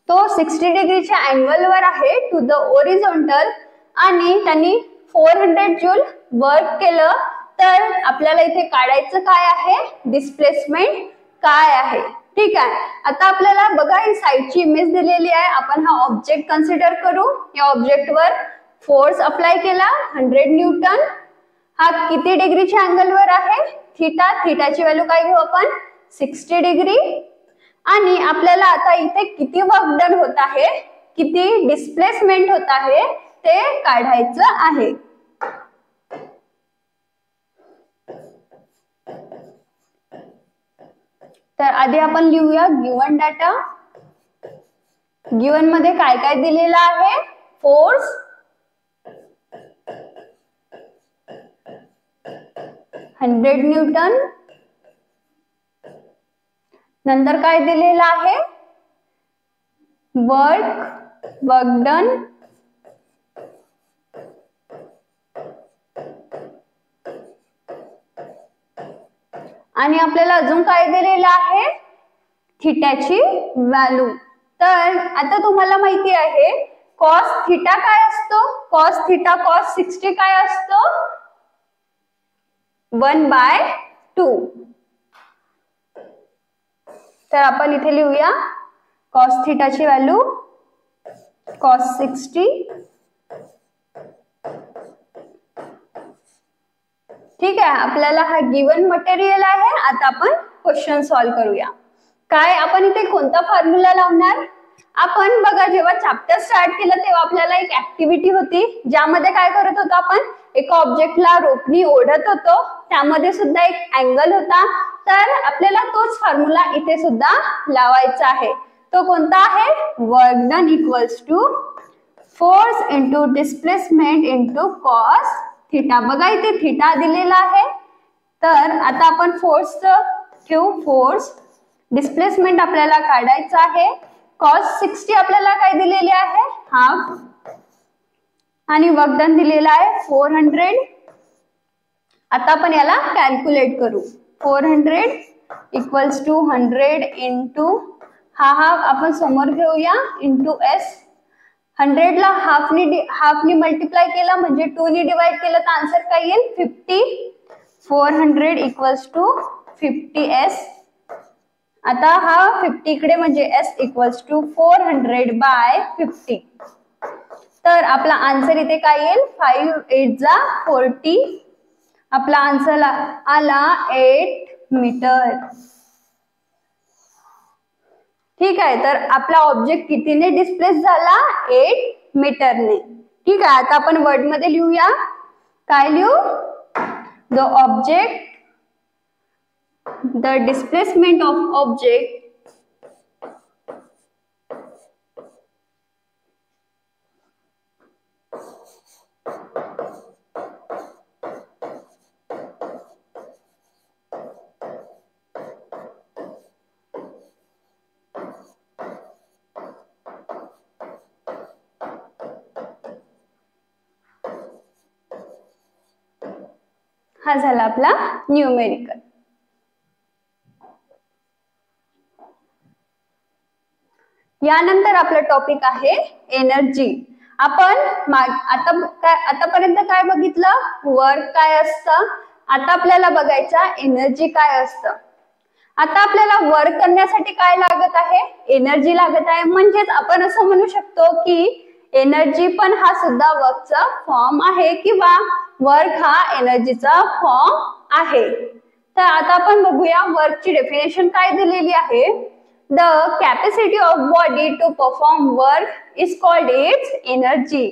तो 60 डिग्रीच्या अँगल वर आहे टू द ओरिझोंटल आणि त्यांनी 400 जूल वर्क केलं. तर आपल्याला इथे काढायचं काय आहे, डिस्प्लेसमेंट काय आहे. ठीक आहे, आता आपल्याला बघा ही साइडची इमेज दिलेली आहे. आपण हा ऑब्जेक्ट कन्सिडर करू. या ऑब्जेक्ट वर फोर्स अप्लाय केला 100 न्यूटन. हा किती डिग्रीच्या अँगल वर आहे, थीटा. थीटाची व्हॅल्यू काय घेऊ आपण, 60 डिग्री. आणि आपल्याला आता इथे किती वर्क डन होत आहे, किती डिस्प्लेसमेंट होत आहे ते काढायचं आहे. तर आधी आपण लिहूया गिवन डाटा. गिवन मध्ये काय काय दिलेलं आहे, फोर्स, हंड्रेड न्यूटन. नंतर काय दिलेलं आहे, वर्क डन. आणि आपल्याला अजून काय दिलेलं आहे, थीटाची व्हॅल्यू. तर आता तुम्हाला माहिती आहे कॉस थीटा काय असतो, कॉस थीटा कॉस 60 काय असतो, 1/2. तर आपण इथे लिहूया कॉस थीटाची व्हॅल्यू कॉस 60. ठीक आहे, आपल्याला हा गिवन मटेरियल आहे. आता आपण क्वेश्चन सॉल्व करूया. काय आपण इथे कोणता फॉर्म्युला लावणार, आपण बघा जेव्हा चॅप्टर स्टार्ट केलं तेव्हा आपल्याला एक ऍक्टिव्हिटी होती ज्यामध्ये काय करत होतो, आपण एका ऑब्जेक्टला रोपनी ओढत होतो, त्यामध्ये सुद्धा एक अँगल होता. तर आपल्याला तोच फॉर्म्युला इथे सुद्धा लावायचा आहे. तो कोणता आहे, work done equals to force into displacement into cos theta. बघा इथे थीटा दिलेला आहे. तर आता आपण फोर्स ठेवू, फोर्स. डिस्प्लेसमेंट आपल्याला काढायचं आहे. कॉस 60 आपल्याला काय दिलेली आहे, हाफ. आणि वर्क डन दिलेला आहे 400. आता आपण याला कॅल्क्युलेट करू. 400 इक्वल्स टू 100 इंटू हा आपण समोर घेऊया इंटू एस. 100 ला हाफनी मल्टिप्लाय केला म्हणजे 2 ने डिवाइड केलं तर आन्सर काय येईल, 50. 400 इक्वल्स टू 50s. आता हा 50 इकडे म्हणजे s इक्वल्स टू 400/50. तर आपला आन्सर इथे काय येईल, 5 8 जा 40. आपला आन्सर आला 8 मीटर. ठीक आहे, तर आपला ऑब्जेक्ट कितीने डिस्प्लेस झाला, 8 मीटरने. ठीक आहे, आता आपण वर्ड मध्ये लिहूया. काय लिहू, the object, the displacement of object हा झाला आपला न्यूमेरिकल. यानंतर आपला टॉपिक आहे एनर्जी. आपण आतापर्यंत काय बघितलं, वर्क काय असतं. आता आपल्याला बघायचा एनर्जी काय असतं. आता आपल्याला वर्क करण्यासाठी काय लागत आहे, एनर्जी लागत आहे. म्हणजेच आपण असं म्हणू शकतो की एनर्जी पण हा सुद्धा वर्कचा फॉर्म आहे किंवा वर्क हा एनर्जीचा फॉर्म आहे. तर आता आपण बघूया वर्कची डेफिनेशन काय दिलेली आहे. The capacity of body to perform work is called its energy.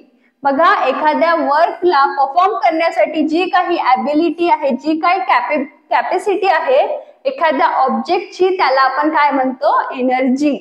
बघा, एखाद्या वर्कला परफॉर्म करण्यासाठी जी काही ॲबिलिटी आहे, जी काही कॅपॅसिटी आहे एखाद्या ऑब्जेक्टची, त्याला आपण काय म्हणतो? Energy.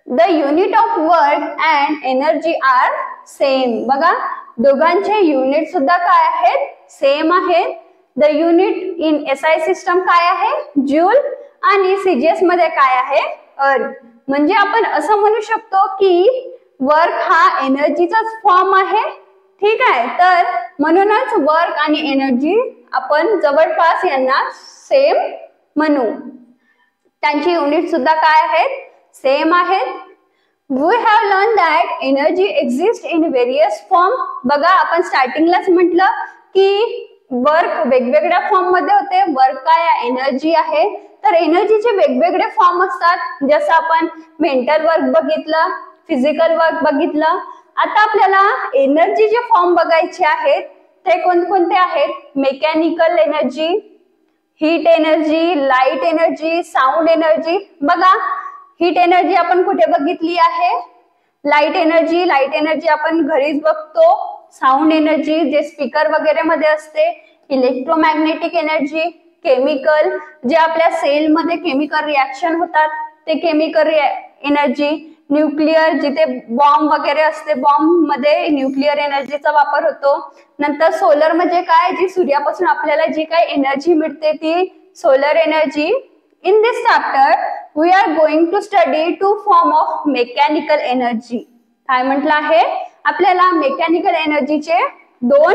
The unit of work and energy are same. बघा, दोघांचे युनिट सुद्धा काय आहेत? सेम आहेत. The unit in SI system काय आहे? जूल, आणि CGS मध्ये काय आहे? अर्थ. म्हणजे आपण असं म्हणू शकतो की वर्क हा एनर्जीचाच फॉर्म आहे. ठीक आहे, तर म्हणूनच वर्क आणि एनर्जी आपण जवळपास यांना सेम म्हणू. त्यांची युनिट सुद्धा काय आहेत? सेम आहेत. We have learned that energy exists in various form. बघा, आपण स्टार्टिंगलाच म्हटलं की वर्क वेगवेगळ्या फॉर्म मध्ये होते. वर्क काय आहे? एनर्जी आहे. तर एनर्जीचे वेगवेगळे फॉर्म असतात. जसं आपण मेंटल वर्क बघितलं, फिजिकल वर्क बघितलं. आता आपल्याला एनर्जीचे फॉर्म बघायचे आहेत. ते कोणकोणते आहेत? Mechanical energy, heat energy, light energy, sound energy. बघा, हीट एनर्जी आपण कुठे बघितली आहे? लाईट एनर्जी आपण घरीच बघतो. साऊंड एनर्जी जे स्पीकर वगैरे मध्ये असते. इलेक्ट्रोमॅग्नेटिक एनर्जी, केमिकल जे आपल्या सेल मध्ये केमिकल रिॲक्शन होतात ते केमिकल एनर्जी. न्यूक्लिअर जिथे बॉम्ब वगैरे असते, बॉम्ब मध्ये न्यूक्लिअर एनर्जीचा वापर होतो. नंतर सोलर म्हणजे काय? जी सूर्यापासून आपल्याला जी काही एनर्जी मिळते ती solar energy. In this chapter, we are going to study two form of mechanical energy. काय म्हटलं आहे? आपल्याला मेकॅनिकल एनर्जीचे दोन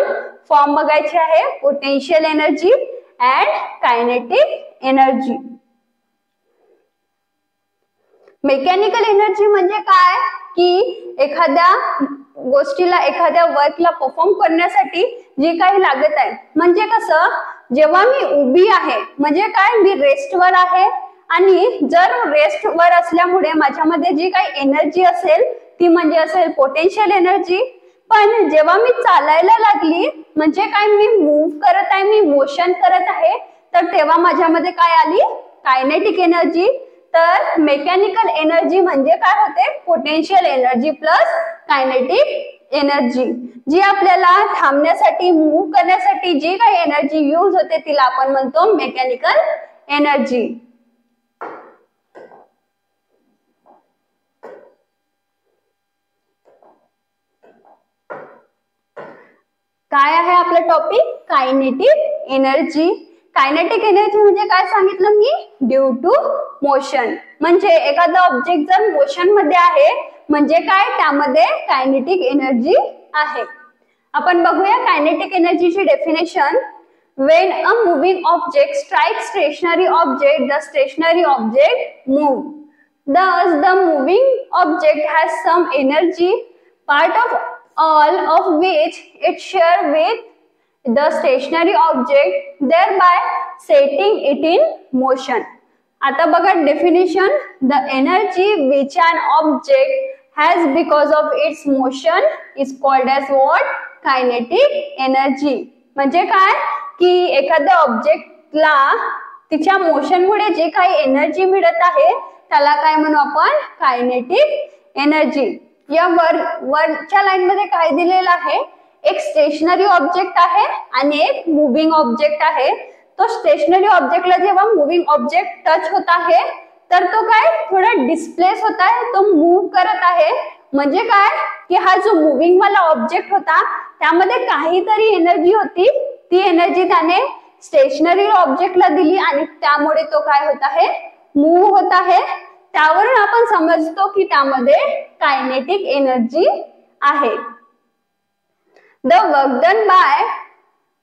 फॉर्म बघायचे आहे. Potential energy and kinetic energy. Mechanical energy म्हणजे काय? की एखाद्या गोष्टीला, एखाद्या वर्कला परफॉर्म करण्यासाठी जी काही लागत आहे. म्हणजे कसं, जेव्हा मी उभी आहे म्हणजे काय? मी रेस्टवर आहे, आणि जर रेस्टवर असल्यामुळे माझ्यामध्ये जी काही एनर्जी असेल ती म्हणजे असेल पोटेन्शियल एनर्जी. पण जेव्हा मी चालायला लागली म्हणजे काय? मी मूव्ह करत आहे, मी मोशन करत आहे, तर तेव्हा माझ्यामध्ये काय आली? Kinetic energy. तर मेकॅनिकल एनर्जी म्हणजे काय होते? Potential energy plus kinetic energy. जी आपल्याला थांबण्यासाठी, मूव्ह करण्यासाठी जी काही एनर्जी यूज होते तिला आपण म्हणतो मेकॅनिकल एनर्जी. काय आहे आपलं topic? Kinetic energy. Kinetic energy म्हणजे काय सांगितलं मी? Due to motion. म्हणजे एखादा ऑब्जेक्ट जर मोशन मध्ये आहे म्हणजे काय? त्यामध्ये कायनेटिक एनर्जी आहे. आपण बघूया कायनेटिक एनर्जीची definition. When a moving object strikes stationary object, the stationary object move. Thus, the moving object has some energy, part of all of which it share with the stationary object, thereby setting it in motion. आता बघा definition. The energy which an object has because of its motion is called as what? Kinetic energy. म्हणजे काय? की एखाद्या ऑब्जेक्टला तिच्या मोशनमुळे जे काही एनर्जी मिळत आहे त्याला काय म्हणू आपण? Kinetic energy. या वरच्या लाईन मध्ये काय दिलेलं आहे? एक स्टेशनरी ऑब्जेक्ट आहे आणि एक मुव्हिंग ऑब्जेक्ट आहे. तो स्टेशनरी ऑब्जेक्टला जेव्हा मुव्हिंग ऑब्जेक्ट टच होत आहे तर तो काय? थोडा डिस्प्लेस होत आहे, तो मूव्ह करत आहे. म्हणजे काय? की हा जो मुव्हिंग वाला ऑब्जेक्ट होता त्यामध्ये काहीतरी एनर्जी होती, ती एनर्जी त्याने स्टेशनरी ऑब्जेक्टला दिली आणि त्यामुळे तो काय होत आहे? मूव्ह होत आहे. त्यावरून आपण समजतो की त्यामध्ये कायनेटिक एनर्जी आहे. The work done by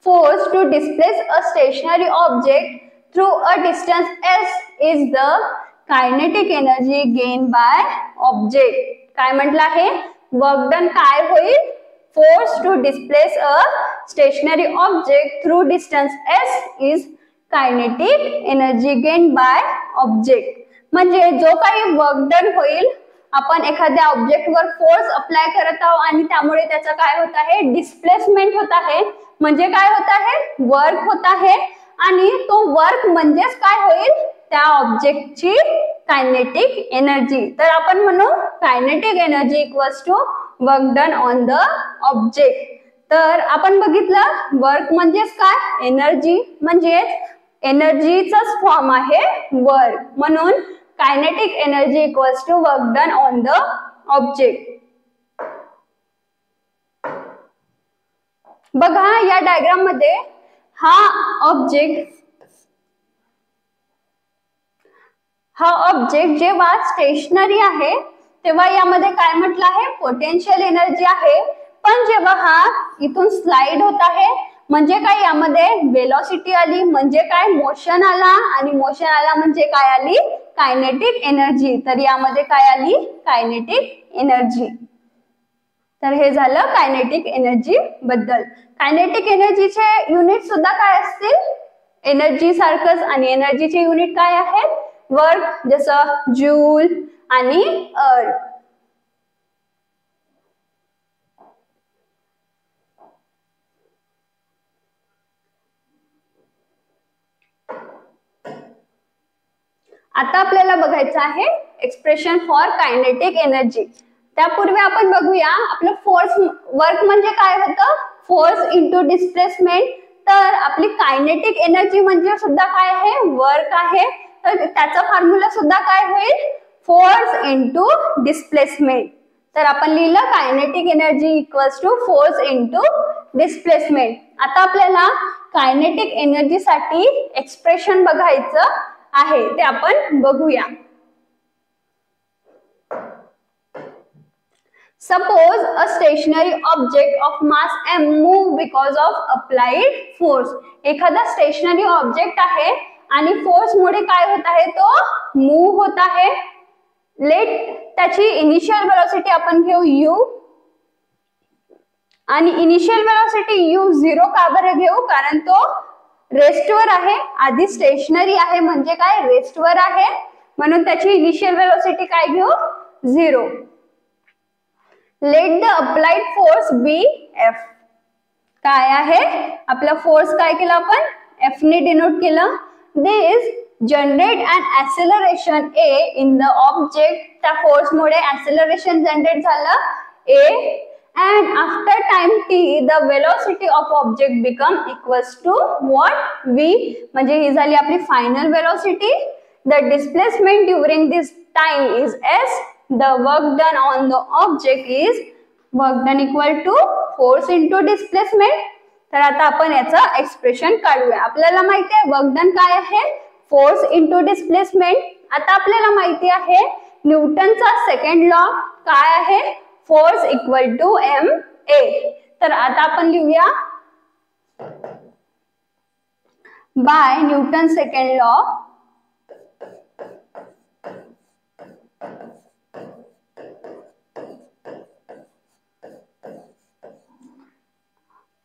force to displace a stationary object through a distance s is the kinetic energy gained by object. काय म्हटलं आहे? वर्क डन काय होईल? Force to displace a stationary object through distance s is kinetic energy gained by object. म्हणजे जो काही work done होईल, आपण एखाद्या ऑब्जेक्ट वर फोर्स अप्लाय करत आहोत आणि त्यामुळे त्याचं काय होत आहे? डिस्प्लेसमेंट होत आहे. म्हणजे काय होत आहे? वर्क होत आहे. आणि तो वर्क म्हणजेच काय होईल? त्या ऑब्जेक्टची कायनेटिक एनर्जी. तर आपण म्हणू kinetic energy equals to work done on the object. तर आपण बघितलं वर्क म्हणजेच काय, एनर्जी, म्हणजेच एनर्जीचाच फॉर्म आहे वर्क. म्हणून kinetic energy equals to work done on the object. बघा या डायग्राम मध्ये हा ऑब्जेक्ट जेव्हा स्टेशनरी आहे तेव्हा यामध्ये काय म्हटलं आहे, पोटेन्शियल एनर्जी आहे. पण जेव्हा हा इथून स्लाइड होत आहे म्हणजे काय, यामध्ये वेलोसिटी आली, म्हणजे काय, मोशन आला, आणि मोशन आला म्हणजे काय आली, कायनेटिक एनर्जी. तर यामध्ये काय आली, कायनेटिक एनर्जी. तर हे झालं कायनेटिक एनर्जी बद्दल. कायनेटिक एनर्जीचे युनिट सुद्धा काय असतील, एनर्जी सारखंच, आणि एनर्जीचे युनिट काय आहेत, वर्क, जसं जूल आणि अर्थ. आता आपल्याला बघायचं आहे एक्सप्रेशन फॉर कायनेटिक एनर्जी. त्यापूर्वी आपण बघूया आपलं फोर्स वर्क म्हणजे काय होतं, फोर्स इंटू डिस्प्लेसमेंट. तर आपली कायनेटिक एनर्जी म्हणजे सुद्धा काय आहे, वर्क आहे. तर त्याचा फॉर्म्युला सुद्धा काय होईल, फोर्स इंटू डिस्प्लेसमेंट. तर आपण लिहिलं kinetic energy equals to force into displacement. आता आपल्याला कायनेटिक एनर्जी साठी एक्सप्रेशन बघायचं आहे, ते आपण बघूया. Suppose a stationary object of mass m move because of applied force. एखादा स्टेशनरी ऑब्जेक्ट आहे आणि फोर्स मुळे काय होत आहे, तो मूव होत आहे. लेट त्याची इनिशियल वेलोसिटी आपण घेऊ u, आणि इनिशियल वेलोसिटी u 0 का बरं घेऊ, कारण तो रेस्टवर आहे. आधी स्टेशनरी आहे म्हणजे काय, रेस्टवर आहे, म्हणून त्याची इनिशियल वेलोसिटी काय घेऊ, 0. Let the applied force be F. काय आहे आपला फोर्स, काय केलं आपण, एफ ने डिनोट केलं. This generate an acceleration a in the object. त्या फोर्स मुळे ऍक्सेलरेशन जनरेट झालं ए, and after time t the velocity of object become equals to what, v. म्हणजे ही झाली आपली final velocity. the displacement during this time is s. the work done on the object is work done equal to force into displacement. तर आता आपण याचं expression काढूया. आपल्याला माहिती आहे वर्क डन काय आहे, फोर्स इंटू डिस्प्लेसमेंट. आता आपल्याला माहिती आहे न्यूटनचा सेकंड लॉ काय आहे, force equal to m a. तर आता आपण लिहूया by newton second law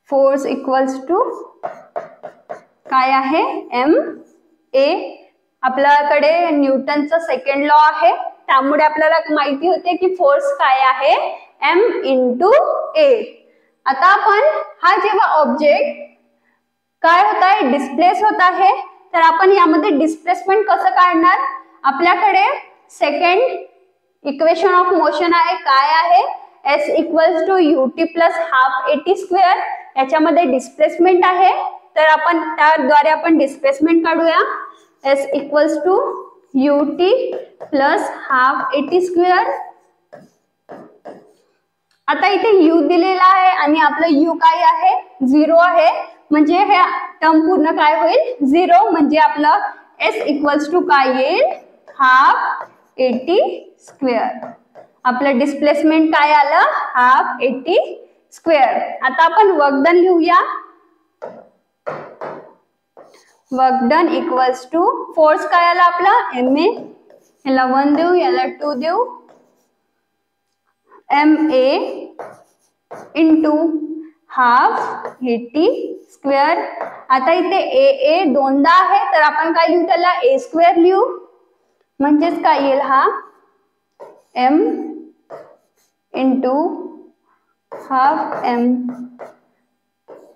force equals to काय आहे, एम ए. आपल्याकडे न्यूटनचा सेकंड लॉ आहे, त्यामुळे आपल्याला माहिती होते की फोर्स काय आहे, एम इंटू ए. आता आपण हा जेव्हा ऑब्जेक्ट काय होत आहे, डिस्प्लेस होत आहे, तर आपण यामध्ये डिस्प्लेसमेंट कसं काढणार. आपल्याकडे सेकंड इक्वेशन ऑफ मोशन आहे, काय आहे, s equals to ut plus half at square. याच्यामध्ये डिस्प्लेसमेंट आहे, तर आपण त्याद्वारे आपण डिस्प्लेसमेंट काढूया. S equals to ut plus half at square. आता इथे u दिलेला आहे आणि आपलं u काय आहे, 0 आहे, म्हणजे हे टर्म पूर्ण काय होईल, 0. म्हणजे आपलं s इक्वल्स टू काय येईल, हाफ एटी स्क्वेअर. आपलं डिस्प्लेसमेंट काय आलं, हाफ एटी स्क्वेअर. आता आपण वर्क डन लिहूया. Work done equals to force काय आला आपला, एम ए. याला 1 देऊ, याला 2 देऊ, m a into half at square. आता इथे ए दोनदा आहे, तर आपण काय लिहू, त्याला ए स्क्वेअर लिहू. म्हणजेच काय येईल, हा m into half m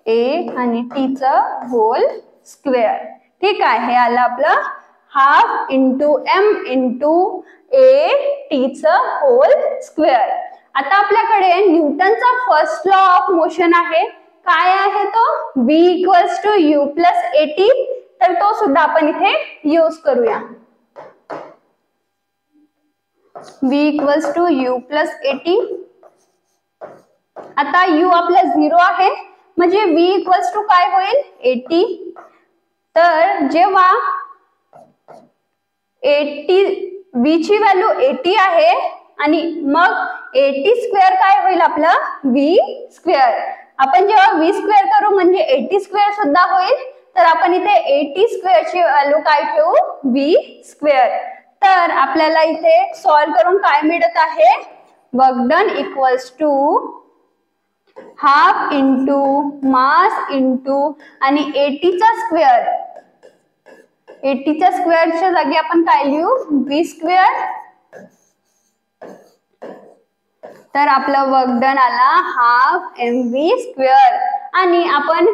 a आणि टी चा होल स्क्वेअर. ठीक आहे, हे आलं आपलं half into m into a टीचं होल स्क्वेअर. आता आपल्याकडे न्यूटनचा फर्स्ट लॉ ऑफ मोशन आहे. काय आहे तो? v equals to u plus at. तर तो सुद्धा आपण इथे यूज करूया. v equals to u plus at. आता u आपला 0 आहे म्हणजे v इक्वल्स टू काय होईल? 80. तर जेव्हा 80 v ची व्हॅल्यू 80 आहे आणि मग 80 स्क्वेअर काय होईल आपलं? v square. आपण जेव्हा v स्क्वेअर करू म्हणजे 80 स्क्वेअर सुद्धा होईल. तर आपण इथे 80 स्क्वेअर ची व्हॅल्यू काय ठेवू? v square. तर आपल्याला इथे सॉल्व्ह करून काय मिळत आहे? Work done equals to half into mass into आणि 80चा स्क्वेअर. 80च्या स्क्वेअरच्या जागी आपण काय लिहू? v square. तर आपलं वर्क डन आला हाफ mv स्क्वेअर. आणि आपण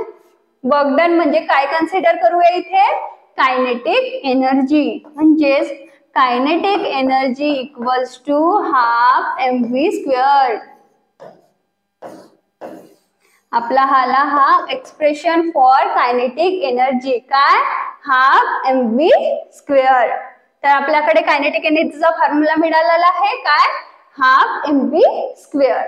वर्क डन म्हणजे काय कन्सिडर करूया इथे? Kinetic energy. म्हणजेच kinetic energy equals to half mv square. आपला हा एक्सप्रेशन फॉर कायनेटिक एनर्जी. काय? Half mv square. तर आपल्याकडे कायनेटिक एनर्जीचा फॉर्म्युला मिळालेला आहे. काय? Half mv square.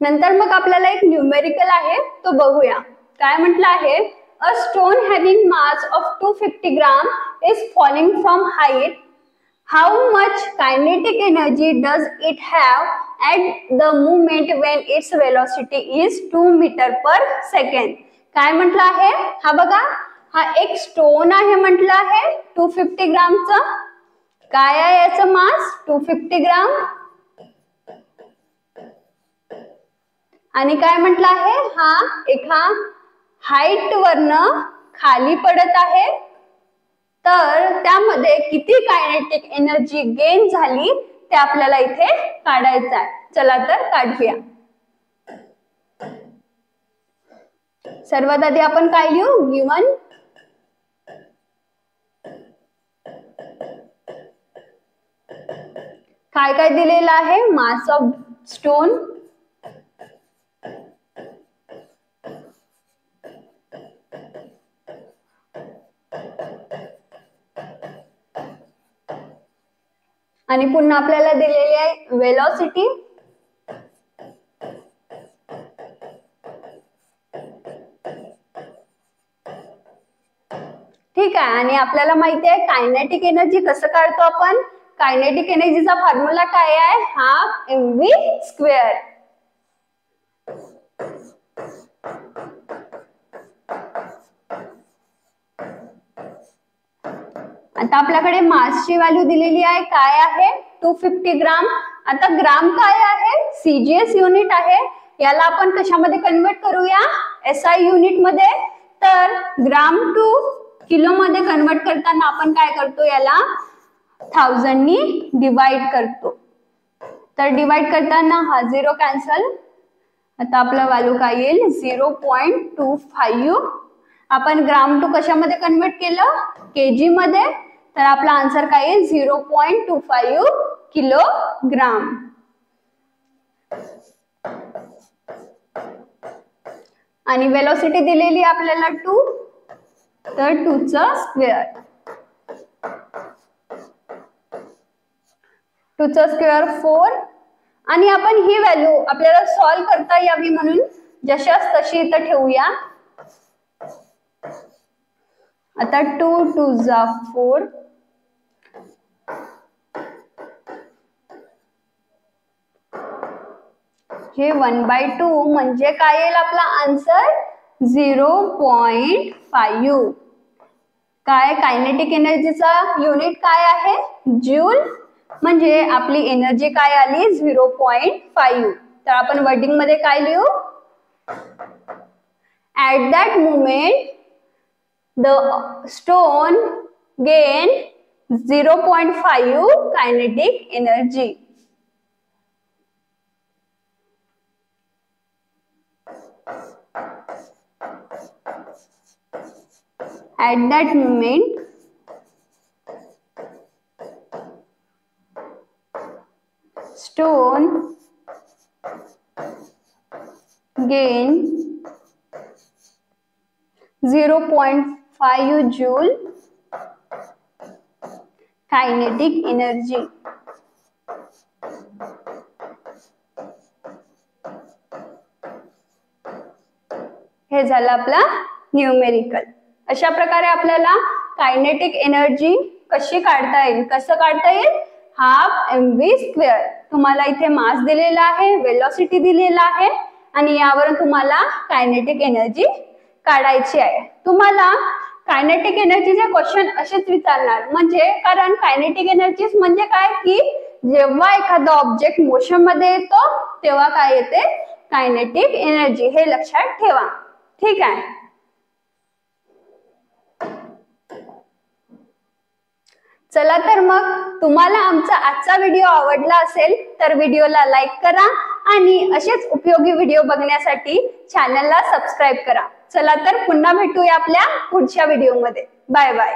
नंतर मग आपल्याला एक न्यूमेरिकल आहे तो बघूया. काय म्हटलं आहे? A stone having mass of 250 gram is falling from height. How much kinetic energy does it have at the movement when its velocity is 2 metre per second. काय म्हटलं आहे? हा बघा, हा एक स्टोन आहे म्हटलं आहे 250 ग्रामचं. काय आहे याचं मास? 250 ग्राम. आणि काय म्हटलं आहे? हा एका हाईट वरनं खाली पडत आहे. तर त्यामध्ये किती कायनेटिक एनर्जी गेन झाली ते आपल्याला इथे काढायचं आहे. चला तर काढूया. सर्वात आधी आपण काय लिहू? गिवन काय काय दिलेलं आहे? मास ऑफ स्टोन, आणि पुन्हा आपल्याला दिलेली आहे वेलोसिटी. ठीक आहे. आणि आपल्याला माहिती आहे कायनेटिक एनर्जी कसं काढतो आपण? कायनेटिक एनर्जीचा फॉर्म्युला काय आहे? Half mv square. आता आपल्याकडे मासची व्हॅल्यू दिलेली आहे. काय आहे? 250 ग्राम. आता ग्राम काय आहे? सीजीएस युनिट आहे. याला आपण कशामध्ये कन्वर्ट करूया? SI युनिट मध्ये. तर ग्राम टू किलो मध्ये कन्वर्ट करताना आपण काय करतो? याला 1000 नी डिवाइड करतो. तर डिवाइड करताना हा 0 कॅन्सल. आता आपला व्हॅल्यू काय येईल? 0.25. आपण ग्राम टू कशामध्ये कन्वर्ट केलं? केजी मध्ये. तर आपला आन्सर काय येईल? 0.25 किलोग्राम. आणि वेलोसिटी दिलेली आपल्याला 2. तर 2चा स्क्वेअर. 2चा स्क्वेअर 4. आणि आपण ही व्हॅल्यू आपल्याला सॉल्व्ह करता यावी म्हणून जशाच तशी इथं ठेवूया. आता 2 2 जा 4. हे 1/2 म्हणजे काय येईल आपला आन्सर? 0.5. काय? कायनेटिक एनर्जीचा युनिट काय आहे? जूल. म्हणजे आपली एनर्जी काय आली? 0.5. तर आपण वर्डिंग मध्ये काय लिहू? At that moment the stone gain 0.5 kinetic energy. at that moment stone gain 0.5 joule kinetic energy. हे झालं आपला न्यूमेरिकल. अशा प्रकारे आपल्याला कायनेटिक एनर्जी कशी काढता येईल, कसं काढता येईल, हाफ mv². तुम्हाला इथे मास दिलेला आहे, वेलोसिटी दिलेला आहे आणि यावरून तुम्हाला कायनेटिक एनर्जी काढायची आहे. तुम्हाला कायनेटिक एनर्जीचे क्वेश्चन असेच विचारणार, म्हणजे कारण कायनेटिक एनर्जी म्हणजे काय की जेव्हा एखादा ऑब्जेक्ट मोशन मध्ये येतो तेव्हा काय येते, कायनेटिक एनर्जी. हे लक्षात ठेवा. ठीक आहे. चला तर मग तुम्हाला आमचा आजचा व्हिडिओ आवडला असेल तर व्हिडिओला लाईक करा आणि असेच उपयोगी व्हिडिओ बघण्यासाठी चॅनलला सबस्क्राईब करा. चला तर पुन्हा भेटूया आपल्या पुढच्या व्हिडिओमध्ये. Bye bye.